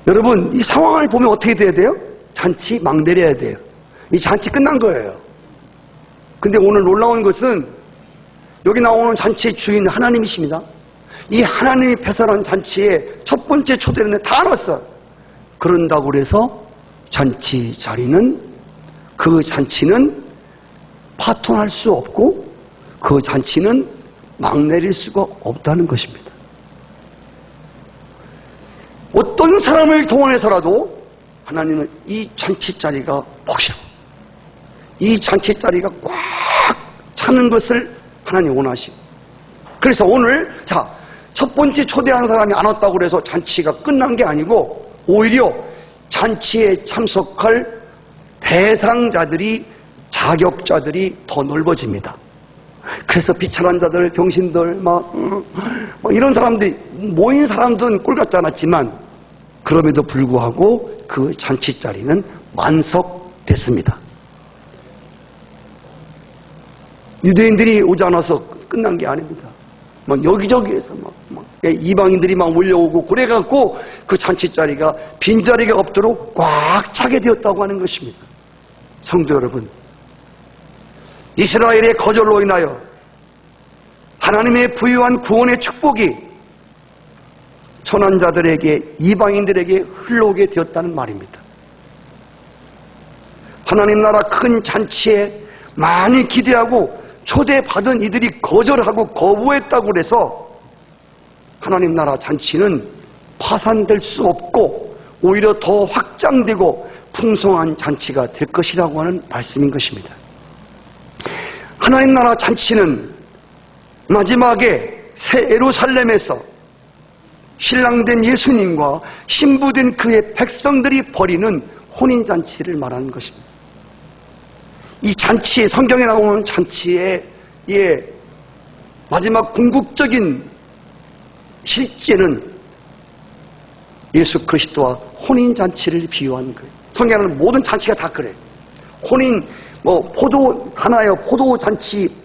여러분, 이 상황을 보면 어떻게 돼야 돼요? 잔치 막 내려야 돼요. 이 잔치 끝난 거예요. 근데 오늘 놀라운 것은 여기 나오는 잔치의 주인 하나님이십니다. 이 하나님이 배설한 잔치의 첫 번째 초대는 다 알았어. 그런다고 그래서 잔치 자리는, 그 잔치는 파통할 수 없고 그 잔치는 막 내릴 수가 없다는 것입니다. 어떤 사람을 동원해서라도 하나님은 이 잔치 자리가 복시하고 이 잔치 자리가 꽉 차는 것을 하나님 원하시고, 그래서 오늘 첫 번째 초대한 사람이 안 왔다고 해서 잔치가 끝난 게 아니고 오히려 잔치에 참석할 대상자들이, 자격자들이 더 넓어집니다. 그래서 비천한 자들, 병신들, 이런 사람들이, 모인 사람들은 꼴 같지 않았지만 그럼에도 불구하고 그 잔치 자리는 만석됐습니다. 유대인들이 오지 않아서 끝난 게 아닙니다. 여기저기에서 이방인들이 몰려오고 그래갖고 그 잔치 자리가, 빈자리가 없도록 꽉 차게 되었다고 하는 것입니다. 성도 여러분, 이스라엘의 거절로 인하여 하나님의 부유한 구원의 축복이 천한자들에게, 이방인들에게 흘러오게 되었다는 말입니다. 하나님 나라 큰 잔치에 많이 기대하고 초대받은 이들이 거절하고 거부했다고 해서 하나님 나라 잔치는 파산될 수 없고 오히려 더 확장되고 풍성한 잔치가 될 것이라고 하는 말씀인 것입니다. 하나님 나라 잔치는 마지막에 새 예루살렘에서 신랑된 예수님과 신부된 그의 백성들이 벌이는 혼인잔치를 말하는 것입니다. 이 잔치의, 성경에 나오는 잔치의 마지막 궁극적인 실제는 예수 그리스도와 혼인잔치를 비유한 거예요. 성경에 나오는 모든 잔치가 다 그래요. 혼인, 포도 하나요, 포도잔치,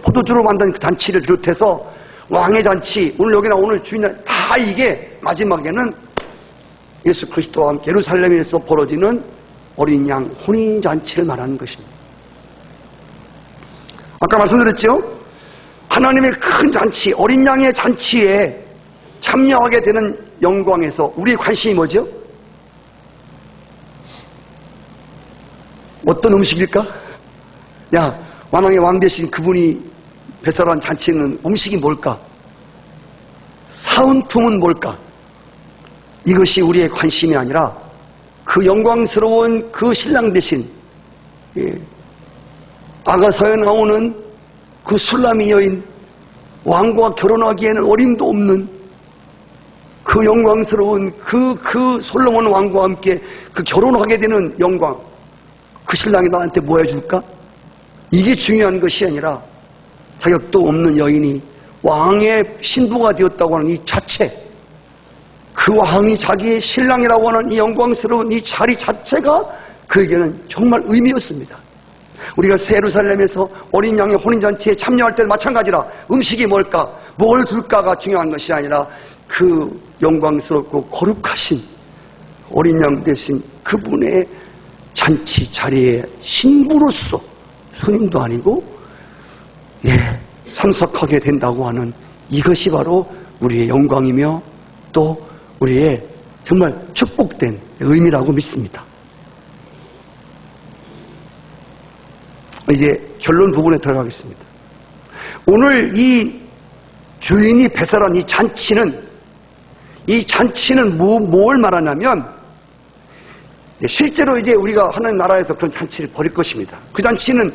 포도주로 만든 그 잔치를 비롯해서 왕의 잔치, 오늘 여기 나오는 주인, 다 이게 마지막에는 예수 그리스도와 함께 예루살렘에서 벌어지는 어린 양 혼인잔치를 말하는 것입니다. 아까 말씀드렸죠? 하나님의 큰 잔치, 어린 양의 잔치에 참여하게 되는 영광에서 우리의 관심이 뭐죠? 어떤 음식일까? 만왕의 왕 대신 그분이 배설한 잔치는 음식이 뭘까? 사은품은 뭘까? 이것이 우리의 관심이 아니라 그 영광스러운 그 신랑 대신, 아가서에 나오는 그 술람이 여인, 왕과 결혼하기에는 어림도 없는 그 영광스러운 그 솔로몬 왕과 함께 그 결혼하게 되는 영광, 그 신랑이 나한테 뭐 해줄까? 이게 중요한 것이 아니라 자격도 없는 여인이 왕의 신부가 되었다고 하는 이 자체, 그 왕이 자기의 신랑이라고 하는 이 영광스러운 이 자리 자체가 그에게는 정말 의미였습니다. 우리가 새 예루살렘에서 어린 양의 혼인잔치에 참여할 때도 마찬가지라 음식이 뭘까, 뭘 줄까가 중요한 것이 아니라 그 영광스럽고 거룩하신 어린 양 대신 그분의 잔치 자리에 신부로서, 손님도 아니고 참석하게 된다고 하는 이것이 바로 우리의 영광이며 또 우리의 정말 축복된 의미라고 믿습니다. 이제 결론 부분에 들어가겠습니다. 오늘 이 주인이 배설한 이 잔치는 뭘 말하냐면, 실제로 이제 우리가 하나님 나라에서 그런 잔치를 벌일 것입니다. 그 잔치는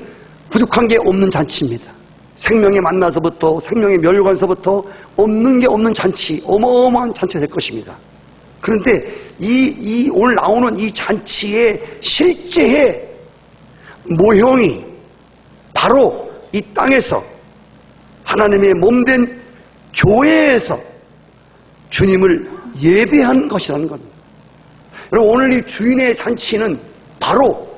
부족한 게 없는 잔치입니다. 생명의 만나서부터, 생명의 멸관서부터 없는 게 없는 잔치, 어마어마한 잔치가 될 것입니다. 그런데 오늘 나오는 이 잔치의 실제의 모형이 바로 이 땅에서 하나님의 몸된 교회에서 주님을 예배하는 것이라는 겁니다. 여러분, 오늘 이 주인의 잔치는 바로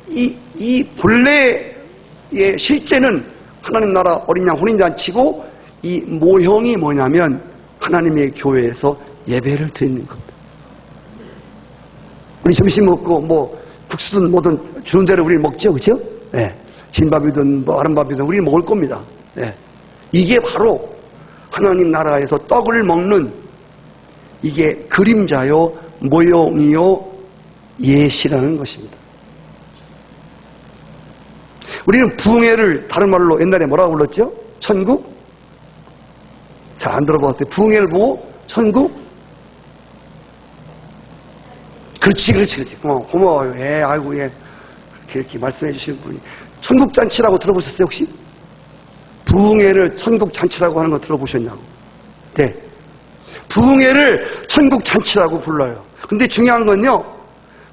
이 본래의 실제는 하나님 나라 어린 양 혼인잔치고, 이 모형이 뭐냐면 하나님의 교회에서 예배를 드리는 겁니다. 우리 점심 먹고 국수든 뭐든 주는 대로 우리 먹죠, 그렇죠? 진밥이든 다른 밥이든 우리 먹을 겁니다. 이게 바로 하나님 나라에서 떡을 먹는, 이게 그림자요, 모형이요, 예시라는 것입니다. 우리는 부흥회를 다른 말로 옛날에 뭐라고 불렀죠? 천국? 잘 안 들어봤어요. 부흥회를 보고 천국? 그렇지. 고마워요. 예, 아이고, 예. 이렇게 말씀해 주시는 분이. 천국잔치라고 들어보셨어요, 혹시? 부흥회를 천국잔치라고 하는 거 들어보셨냐고. 네. 부흥회를 천국잔치라고 불러요. 근데 중요한 건요,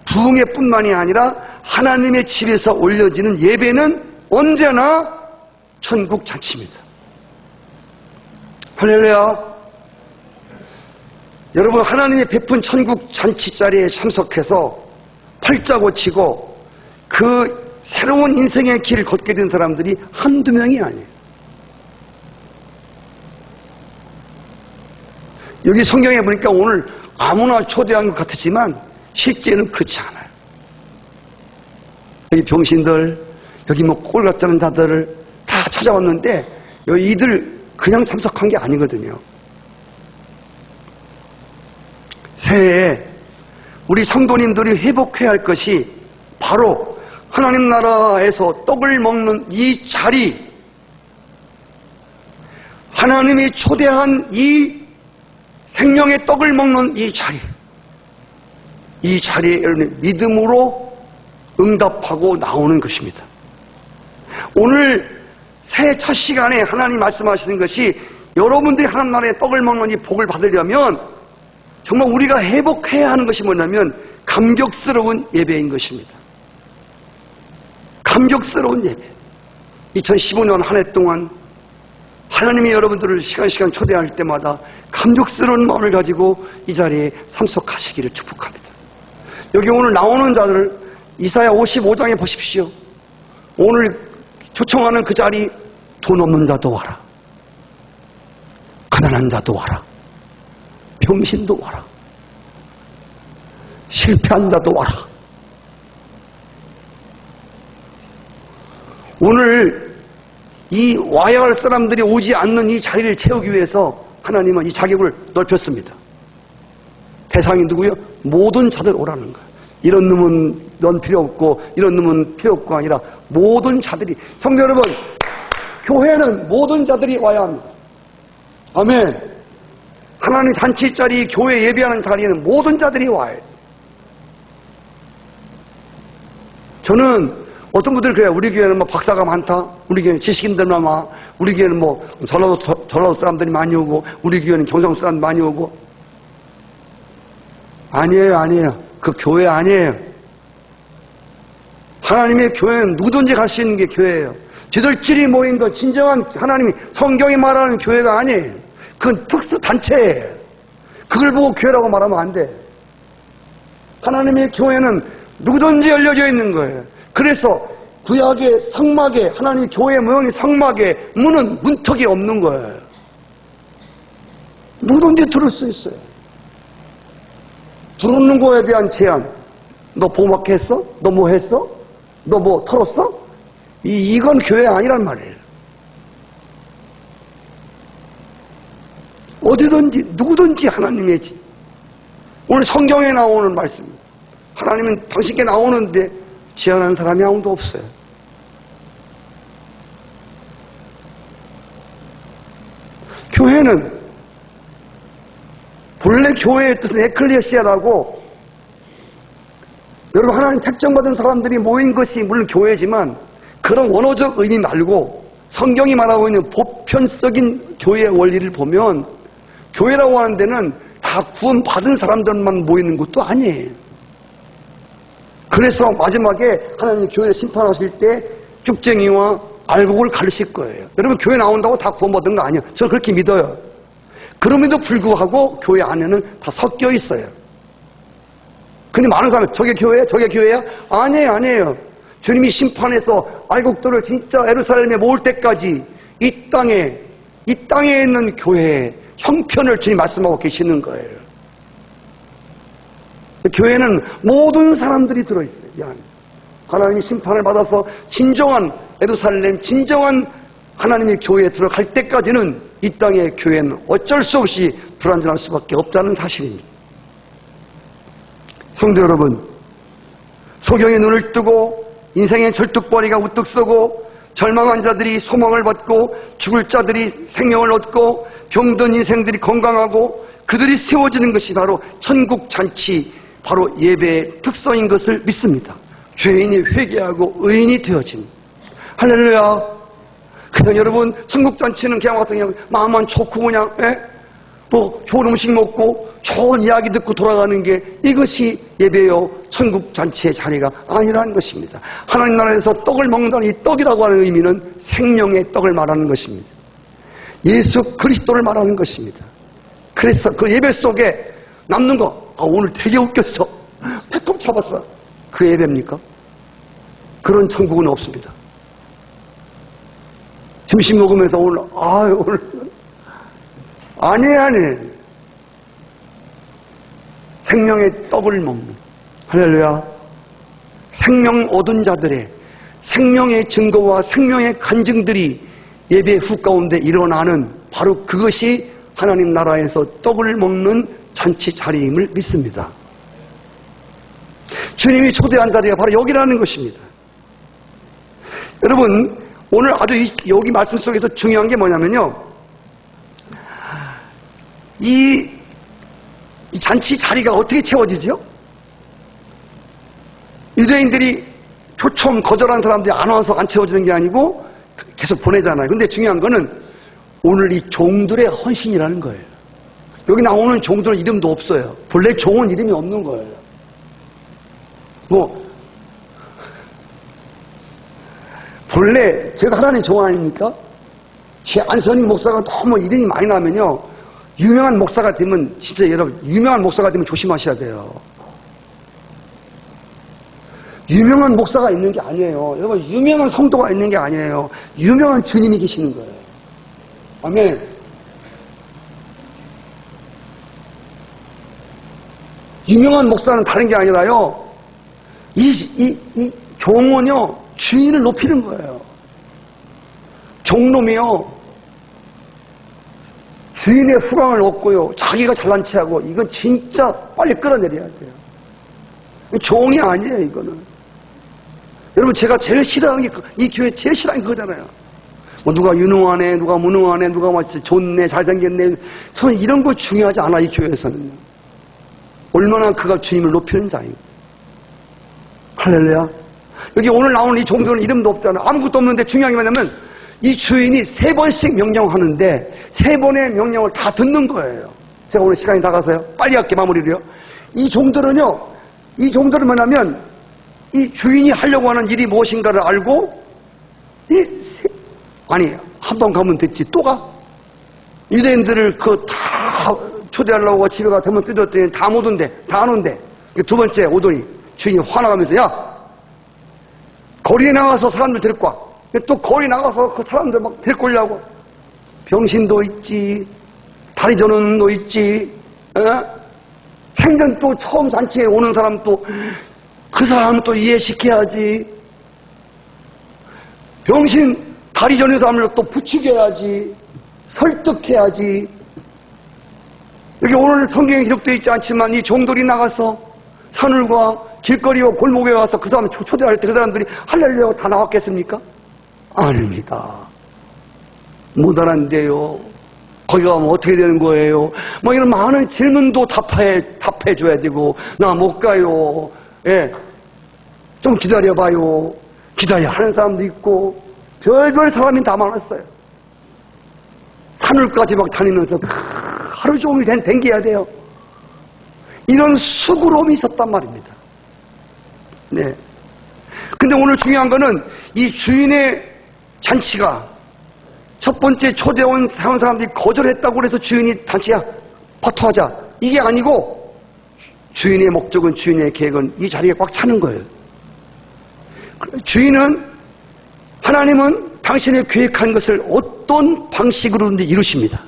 부흥회뿐만이 아니라 하나님의 집에서 올려지는 예배는 언제나 천국잔치입니다. 할렐루야. 여러분, 하나님의 베푼 천국잔치 자리에 참석해서 팔자고 치고 그 새로운 인생의 길을 걷게 된 사람들이 한두 명이 아니에요. 여기 성경에 보니까 오늘 아무나 초대한 것 같았지만 실제는 그렇지 않아요. 여기 병신들, 여기 뭐 꼴 같다는 자들을 다 찾아왔는데 이들 그냥 참석한 게 아니거든요. 새해에 우리 성도님들이 회복해야 할 것이 바로 하나님 나라에서 떡을 먹는 이 자리, 하나님이 초대한 이 생명의 떡을 먹는 이 자리에 믿음으로 응답하고 나오는 것입니다. 오늘 새해 첫 시간에 하나님 말씀하시는 것이 여러분들이 하나님 나라의 떡을 먹는 이 복을 받으려면 정말 우리가 회복해야 하는 것이 뭐냐면 감격스러운 예배인 것입니다. 감격스러운 예배. 2015년 한 해 동안 하나님이 여러분들을 시간 초대할 때마다 감격스러운 마음을 가지고 이 자리에 참석하시기를 축복합니다. 여기 오늘 나오는 자들을 이사야 55장에 보십시오. 오늘 초청하는 그 자리, 돈 없는 자도 와라. 가난한 자도 와라. 병신도 와라. 실패한 자도 와라. 오늘 이 와야 할 사람들이 오지 않는 이 자리를 채우기 위해서 하나님은 이 자격을 넓혔습니다. 대상이 누구요? 모든 자들 오라는 거예요. 이런 놈은 넌 필요 없고 이런 놈은 필요 없고 아니라 모든 자들이. 성도 여러분, 교회는 모든 자들이 와야 합니다. 아멘. 하나님 잔치 자리, 교회 예배하는 자리에는 모든 자들이 와야 해요. 저는 어떤 분들이 그래요. 우리 교회는 뭐 박사가 많다. 우리 교회는 지식인들만 와. 우리 교회는 뭐 전라도 사람들이 많이 오고, 우리 교회는 경상도 사람들이 많이 오고. 아니에요. 그 교회 아니에요. 하나님의 교회는 누구든지 갈 수 있는 게 교회예요. 저들끼리 모인 것, 진정한 하나님이 성경이 말하는 교회가 아니에요. 그건 특수 단체예요. 그걸 보고 교회라고 말하면 안 돼. 하나님의 교회는 누구든지 열려져 있는 거예요. 그래서 구약의 성막에, 하나님의 교회 모형의 성막에 문은 문턱이 없는 거예요. 누구든지 들을 수 있어요. 들어오는 거에 대한 제한. 너 보막했어? 너 뭐 했어? 너 뭐 털었어? 이건 교회 아니란 말이에요. 어디든지 누구든지 하나님의 집. 오늘 성경에 나오는 말씀. 하나님은 당신께 나오는데 제한하는 사람이 아무도 없어요. 교회는 본래 교회의 뜻은 에클레시아라고, 여러분 하나님 택정받은 사람들이 모인 것이 물론 교회지만 그런 원어적 의미 말고 성경이 말하고 있는 보편적인 교회의 원리를 보면 교회라고 하는 데는 다 구원받은 사람들만 모이는 것도 아니에요. 그래서 마지막에 하나님이 교회를 심판하실 때 쭉쟁이와 알곡을 가르칠 거예요. 여러분 교회 나온다고 다 구원받은 거 아니에요. 저는 그렇게 믿어요. 그럼에도 불구하고 교회 안에는 다 섞여 있어요. 근데 많은 사람은 저게 교회야? 저게 교회야? 아니에요. 주님이 심판해서 알곡들을 진짜 예루살렘에 모을 때까지 이 땅에 있는 교회의 형편을 주님 말씀하고 계시는 거예요. 교회는 모든 사람들이 들어있어요. 하나님이 심판을 받아서 진정한 예루살렘, 진정한 하나님의 교회에 들어갈 때까지는 이 땅의 교회는 어쩔 수 없이 불완전할 수밖에 없다는 사실입니다. 성도 여러분, 소경의 눈을 뜨고 인생의 절뚝벌이가 우뚝 서고 절망한 자들이 소망을 받고 죽을 자들이 생명을 얻고 병든 인생들이 건강하고 그들이 세워지는 것이 바로 천국 잔치, 바로 예배의 특성인 것을 믿습니다. 죄인이 회개하고 의인이 되어진. 할렐루야. 그냥 여러분 천국 잔치는 그냥 같은 그냥 마음만 좋고 그냥 뭐 좋은 음식 먹고 좋은 이야기 듣고 돌아가는 게 이것이 예배요 천국 잔치의 자리가 아니라는 것입니다. 하나님 나라에서 떡을 먹는다는 이 떡이라고 하는 의미는 생명의 떡을 말하는 것입니다. 예수 그리스도를 말하는 것입니다. 그래서 그 예배 속에 남는 거, 오늘 되게 웃겼어, 배꼽 잡았어, 그 예배입니까? 그런 천국은 없습니다. 점심 먹으면서 오늘 아니 생명의 떡을 먹는, 할렐루야. 생명 얻은 자들의 생명의 증거와 생명의 간증들이 예배 후 가운데 일어나는 바로 그것이 하나님 나라에서 떡을 먹는 잔치 자리임을 믿습니다. 주님이 초대한 자리가 바로 여기라는 것입니다. 여러분 오늘 아주 여기 말씀 속에서 중요한 게 뭐냐면요, 이 잔치 자리가 어떻게 채워지죠? 유대인들이 초청 거절한 사람들이 안 와서 안 채워지는 게 아니고 계속 보내잖아요. 근데 중요한 거는 오늘 이 종들의 헌신이라는 거예요. 여기 나오는 종들은 이름도 없어요. 본래 종은 이름이 없는 거예요. 본래 제가 하나님 종 아닙니까? 제 안선희 목사가 너무 이름이 많이 나면요, 유명한 목사가 되면 진짜 여러분 유명한 목사가 되면 조심하셔야 돼요. 유명한 목사가 있는 게 아니에요. 여러분 유명한 성도가 있는 게 아니에요. 유명한 주님이 계시는 거예요. 아멘. 유명한 목사는 다른 게 아니라요, 이 종은요 주인을 높이는 거예요. 종놈이요 주인의 후광을 얻고요 자기가 잘난 체하고, 이건 진짜 빨리 끌어내려야 돼요. 종이 아니에요. 이거는 여러분 제가 제일 싫어하는 게 이 교회 제일 싫어하는 게 그거잖아요. 뭐 누가 유능하네, 누가 무능하네, 누가 뭐 좋네, 잘생겼네, 저는 이런 거 중요하지 않아. 이 교회에서는 얼마나 그가 주님을 높이는 자예요. 할렐루야. 여기 오늘 나오는 이 종들은 이름도 없잖아요. 아무것도 없는데 중요한 게 뭐냐면 이 주인이 3번씩 명령하는데 3번의 명령을 다 듣는 거예요. 제가 오늘 시간이 나가서요 빨리 할게, 마무리를요. 이 종들은 뭐냐면 이 주인이 하려고 하는 일이 무엇인가를 알고 한 번 가면 됐지 또 가? 유대인들을 다 초대하려고 집에 가 대문 뜯었더니 다 못 온대, 다 안 온대. 두 번째 오더니 주인이 화나가면서 야, 거리에 나가서 사람들 데리고 와. 또 거리 나가서 그 사람들 막 데리고 오려고. 병신도 있지, 다리 저는 놈도 있지, 생전 또 처음 잔치에 오는 사람 또 그 사람 또 이해시켜야지. 병신 다리 저는 사람을 또 부추겨야지, 설득해야지. 여기 오늘 성경에 기록되어 있지 않지만 이 종들이 나가서 산울과 길거리와 골목에 가서 그 사람 초대할 때 그 사람들이 할렐루야 다 나왔겠습니까? 아닙니다. 못 알았는데요. 거기 가면 어떻게 되는 거예요? 뭐 이런 많은 질문도 답해줘야 되고, 나 못 가요. 예. 좀 기다려봐요. 기다려 하는 사람도 있고, 별별 사람이 다 많았어요. 산울까지 막 다니면서 하루 종일 댕겨야 돼요. 이런 수고로움이 있었단 말입니다. 네. 근데 오늘 중요한 거는 이 주인의 잔치가 첫 번째 초대 온 사람들이 거절했다고 해서 주인이 잔치야 파토하자, 이게 아니고 주인의 목적은, 주인의 계획은 이 자리에 꽉 차는 거예요. 하나님은 당신의 계획한 것을 어떤 방식으로든지 이루십니다.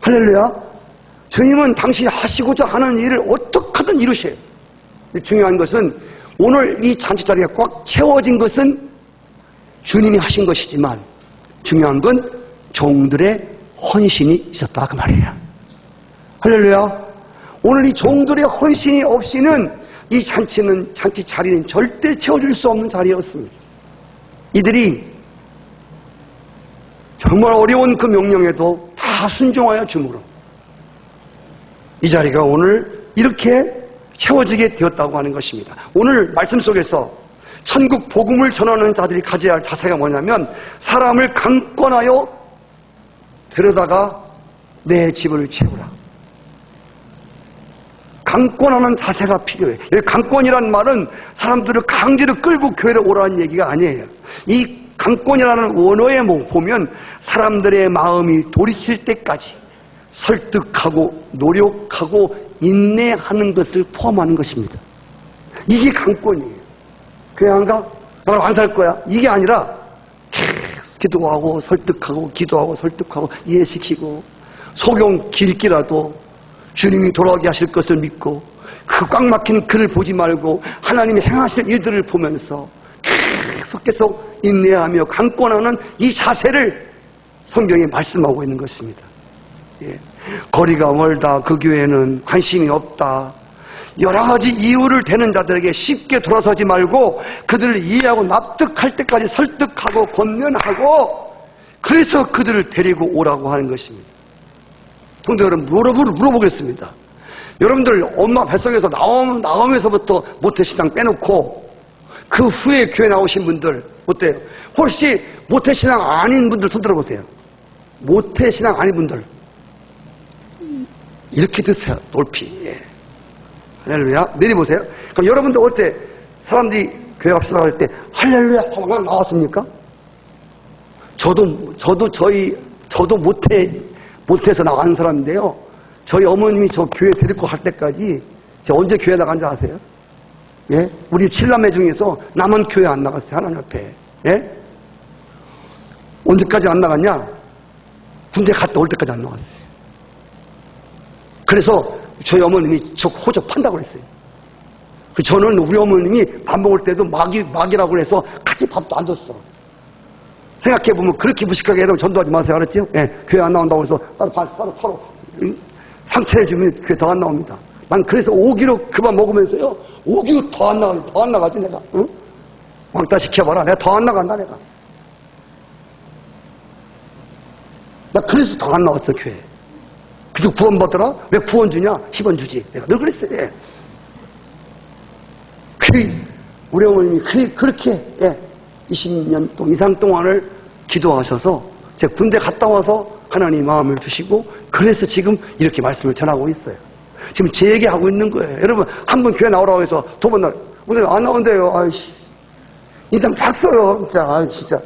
할렐루야. 주님은 당신이 하시고자 하는 일을 어떻게든 이루셔요. 중요한 것은 오늘 이 잔치 자리가 꽉 채워진 것은 주님이 하신 것이지만 중요한 건 종들의 헌신이 있었다 그 말이에요. 할렐루야. 오늘 이 종들의 헌신이 없이는 이 잔치 자리는 절대 채워질 수 없는 자리였습니다. 이들이 정말 어려운 그 명령에도 다 순종하여 주므로 이 자리가 오늘 이렇게 채워지게 되었다고 하는 것입니다. 오늘 말씀 속에서 천국 복음을 전하는 자들이 가져야 할 자세가 뭐냐면 사람을 강권하여 데려다가 내 집을 채우라. 강권하는 자세가 필요해요. 강권이라는 말은 사람들을 강제로 끌고 교회로 오라는 얘기가 아니에요. 이 강권이라는 원어에 보면 사람들의 마음이 돌이킬 때까지 설득하고 노력하고 인내하는 것을 포함하는 것입니다. 이게 강권이에요. 교회 안 가? 나랑 안 살 거야. 이게 아니라 계속 기도하고 설득하고 기도하고 설득하고 이해시키고 소경 길기라도 주님이 돌아오게 하실 것을 믿고 그 꽉 막힌 글을 보지 말고 하나님이 행하실 일들을 보면서 계속 인내하며 강권하는 이 자세를 성경이 말씀하고 있는 것입니다. 예. 거리가 멀다, 그 교회는 관심이 없다, 여러 가지 이유를 대는 자들에게 쉽게 돌아서지 말고 그들을 이해하고 납득할 때까지 설득하고 권면하고 그래서 그들을 데리고 오라고 하는 것입니다. 성도 여러분, 물어보겠습니다. 여러분들 엄마 뱃속에서 나오면서부터 모태신앙 빼놓고 그 후에 교회 나오신 분들 어때요? 혹시 모태신앙 아닌 분들 손 들어보세요. 모태신앙 아닌 분들 이렇게 드세요. 높이. 예. 할렐루야. 내려보세요. 그럼 여러분들 어때? 사람들이 교회 갑시다 할 때 할렐루야 하고 나왔습니까? 저도 모태에서 나가는 사람인데요. 저희 어머님이 저 교회 데리고 갈 때까지 제가 언제 교회 나간지 아세요? 예? 우리 7남매 중에서 나만 교회 안 나갔어요. 하나님 앞에. 예? 언제까지 안 나갔냐? 군대 갔다 올 때까지 안 나갔어요. 그래서 저희 어머님이 저 호접한다고 그랬어요. 저는 우리 어머님이 밥 먹을 때도 막이라고 그래서 같이 밥도 안 줬어. 생각해보면 그렇게 무식하게 해도 전도하지 마세요. 알았죠? 예, 교회 안 나온다고 해서 따로 상처해주면 교회 더 안 나옵니다. 난 그래서 5kg 그만 먹으면서요. 5kg 더 안 나가지 내가. 응? 왕따 시켜봐라. 내가 더 안 나간다 내가. 나 그래서 더 안 나왔어 교회. 그래서 구원 받더라? 왜 구원 주냐? 10원 주지. 내가 늘 그랬어요. 예. 우리 어머님이 그렇게 20년 이상 동안을 기도하셔서 제가 군대 갔다 와서 하나님 마음을 주시고 그래서 지금 이렇게 말씀을 전하고 있어요. 지금 제 얘기하고 있는 거예요. 여러분 한 번 교회 나오라고 해서 두 번 오늘 안 나온대요. 아이씨. 일단 박서요. 진짜. 진짜.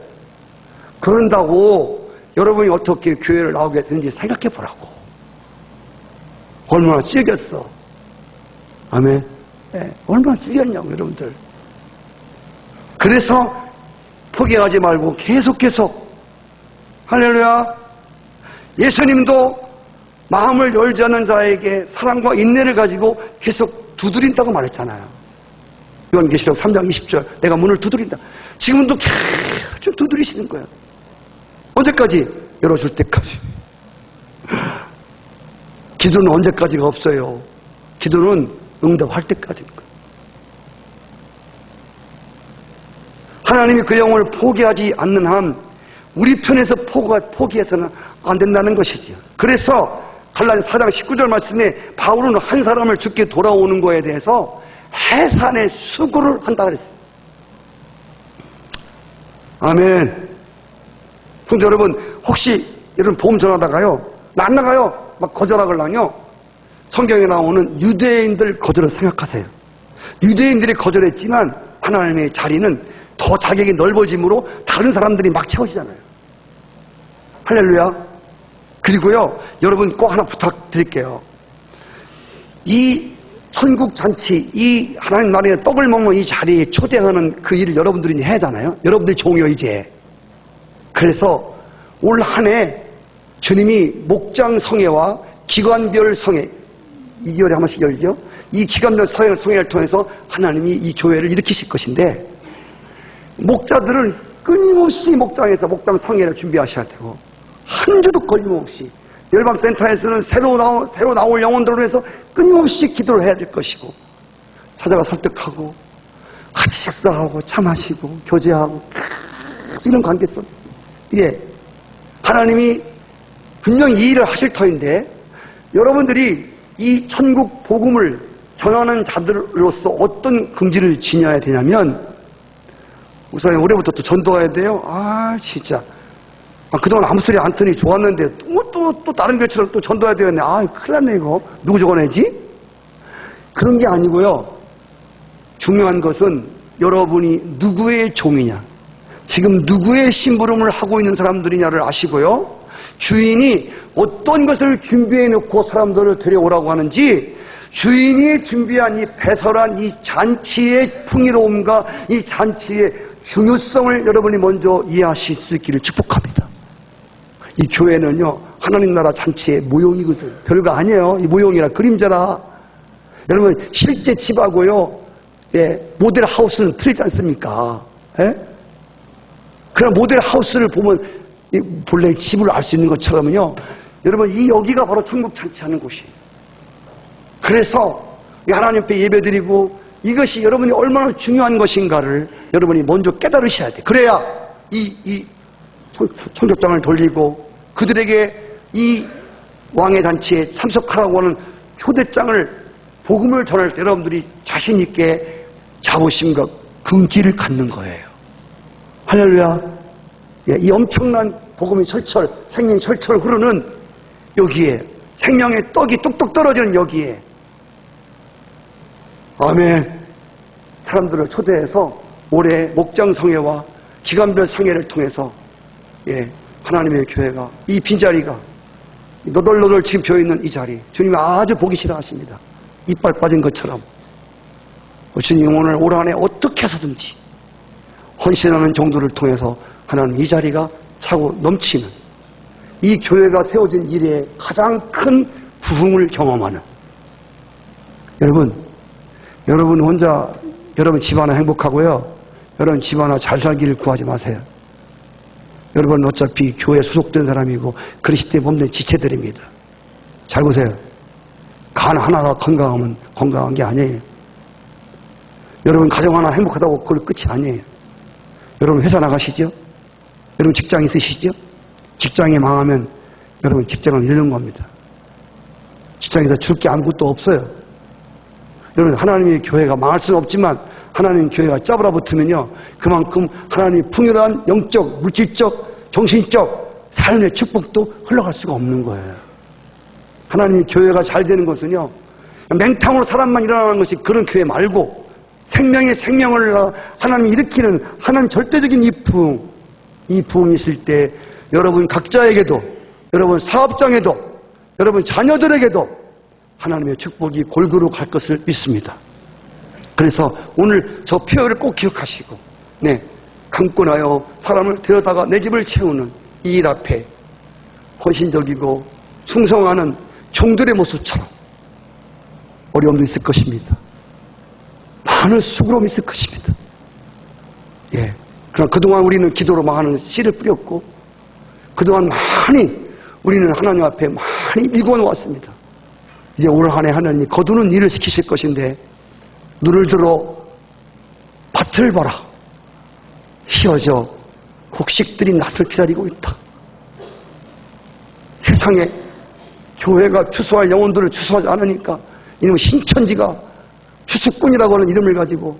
그런다고 여러분이 어떻게 교회를 나오게 되는지 생각해 보라고. 얼마나 찌겠어. 아멘. 네, 얼마나 찌겠냐고 여러분들. 그래서 포기하지 말고 계속 할렐루야. 예수님도 마음을 열지 않는 자에게 사랑과 인내를 가지고 계속 두드린다고 말했잖아요. 요한계시록 3장 20절 내가 문을 두드린다. 지금도 계속 두드리시는 거예요. 언제까지? 열어줄 때까지. 기도는 언제까지가 없어요. 기도는 응답할 때까지인 거예요. 하나님이 그 영혼을 포기하지 않는 한 우리 편에서 포기해서는 안 된다는 것이죠. 그래서 갈라디아 4장 19절 말씀에 바울은 한 사람을 죽게 돌아오는 거에 대해서 해산의 수고를 한다 그랬어요. 아멘. 근데 여러분 혹시 여러분 복음 전하다가요 나 안 나가요 막 거절하걸랑요 성경에 나오는 유대인들 거절을 생각하세요. 유대인들이 거절했지만 하나님의 자리는 더 자격이 넓어짐으로 다른 사람들이 막 채워지잖아요. 할렐루야. 그리고요 여러분 꼭 하나 부탁드릴게요. 이 천국 잔치, 이 하나님 나라의 떡을 먹는 이 자리에 초대하는 그 일을 여러분들이 해야 하잖아요. 여러분들이 종이요 이제. 그래서 올 한 해 주님이 목장 성회와 기관별 성회 2개월에 한 번씩 열죠. 이 기관별 성회를 통해서 하나님이 이 교회를 일으키실 것인데 목자들은 끊임없이 목장 성회를 준비하셔야 되고 한 주도 걸림없이 열방센터에서는 새로 나올 영혼들을 위해서 끊임없이 기도를 해야 될 것이고 찾아가 설득하고 같이 식사하고 차 마시고 교제하고 이런 관계 속 이게 하나님이 분명히 이 일을 하실 터인데 여러분들이 이 천국 복음을 전하는 자들로서 어떤 긍지를 지녀야 되냐면 우선 올해부터 또 전도해야 돼요. 진짜 그동안 아무 소리 안 듣니 좋았는데 또 다른 교회처럼 또 전도해야 되겠네. 큰일 났네 이거. 누구 적어내지? 그런 게 아니고요. 중요한 것은 여러분이 누구의 종이냐, 지금 누구의 심부름을 하고 있는 사람들이냐를 아시고요. 주인이 어떤 것을 준비해 놓고 사람들을 데려오라고 하는지, 주인이 준비한 이 배설한 이 잔치의 풍요로움과 이 잔치의 중요성을 여러분이 먼저 이해하실 수 있기를 축복합니다. 이 교회는요, 하나님 나라 잔치의 모형이거든. 별거 아니에요. 이 모형이라 그림자라. 여러분 실제 집하고요, 모델 하우스는 틀리지 않습니까? 그럼 모델 하우스를 보면 본래 집을 알 수 있는 것처럼요, 여러분 이 여기가 바로 천국 잔치하는 곳이에요. 그래서 하나님 앞에 예배드리고 이것이 여러분이 얼마나 중요한 것인가를 여러분이 먼저 깨달으셔야 돼. 그래야 이 청첩장을 돌리고 그들에게 이 왕의 잔치에 참석하라고 하는 초대장을, 복음을 전할 때 여러분들이 자신 있게 자부심과 긍지를 갖는 거예요. 할렐루야. 이 엄청난 복음이 철철, 생명이 철철 흐르는 여기에, 생명의 떡이 뚝뚝 떨어지는 여기에, 아멘. 사람들을 초대해서 올해 목장성회와 기간별 성회를 통해서 하나님의 교회가, 이 빈자리가 너덜너덜 지금 비어있는 이 자리, 주님이 아주 보기 싫어하십니다. 이빨 빠진 것처럼. 주님 오늘 올 한해 어떻게 해서든지 헌신하는 정도를 통해서 하나님 이 자리가 차고 넘치는, 이 교회가 세워진 일에 가장 큰 부흥을 경험하는, 여러분 혼자 여러분 집 하나 행복하고요, 여러분 집 하나 잘 살기를 구하지 마세요. 여러분 어차피 교회에 소속된 사람이고 그리스도의 몸된 지체들입니다. 잘 보세요. 간 하나가 건강하면 건강한 게 아니에요. 여러분 가정 하나 행복하다고 그걸 끝이 아니에요. 여러분 회사 나가시죠? 여러분 직장 있으시죠? 직장이 망하면 여러분 직장을 잃는 겁니다. 직장에서 줄 게 아무것도 없어요. 여러분 하나님의 교회가 망할 수는 없지만 하나님 교회가 짜부라붙으면요, 그만큼 하나님의 풍요로한 영적, 물질적, 정신적 삶의 축복도 흘러갈 수가 없는 거예요. 하나님의 교회가 잘 되는 것은요, 맹탕으로 사람만 일어나는 것이 그런 교회 말고 생명의 생명을 하나님이 일으키는 하나님 절대적인 이 부흥이 있을 때 여러분 각자에게도, 여러분 사업장에도, 여러분 자녀들에게도 하나님의 축복이 골고루 갈 것을 믿습니다. 그래서 오늘 저 표현을 꼭 기억하시고, 감고 나요 사람을 데려다가 내 집을 채우는 이 일 앞에 헌신적이고 충성하는 종들의 모습처럼 어려움도 있을 것입니다. 많은 수고로움이 있을 것입니다. 그러나 그동안 우리는 기도로 많은 씨를 뿌렸고, 그동안 많이 우리는 하나님 앞에 많이 일궈놓았습니다. 이제 올 한 해 하나님이 거두는 일을 시키실 것인데, 눈을 들어 밭을 봐라. 휘어져 곡식들이 낯을 기다리고 있다. 세상에 교회가 추수할 영혼들을 추수하지 않으니까 이놈 신천지가 추수꾼이라고 하는 이름을 가지고,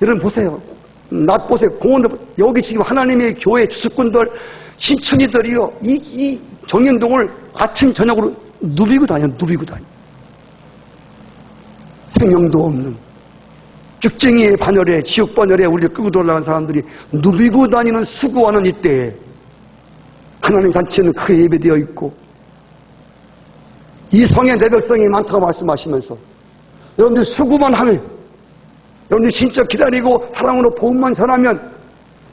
여러분 보세요. 낫 보세요. 공원들, 여기 지금 하나님의 교회 추수꾼들, 신천지들이요, 이 정연동을 아침 저녁으로 누비고 다녀. 생명도 없는 쭉쟁이의 반열에, 지옥 반열에 우리를 끌고 돌아간 사람들이 누비고 다니는 수고하는 이때에 하나님 잔치는 크게 예배되어 있고, 이 성에 내 백성이 많다고 말씀하시면서 여러분들 수고만 하면, 여러분들 진짜 기다리고 사랑으로 복음만 전하면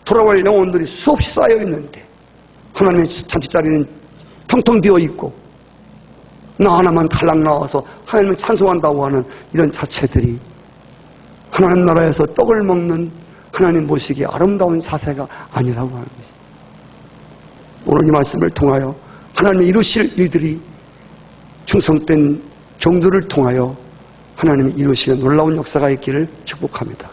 돌아올 영혼들이 수없이 쌓여 있는데, 하나님의 잔치 자리는 텅텅 비어 있고 나 하나만 달랑 나와서 하나님을 찬송한다고 하는 이런 자체들이 하나님 나라에서 떡을 먹는 하나님 보시기에 아름다운 사세가 아니라고 하는 것입니다. 오늘 이 말씀을 통하여 하나님이 이루실 일들이 충성된 종들을 통하여 하나님이 이루시는 놀라운 역사가 있기를 축복합니다.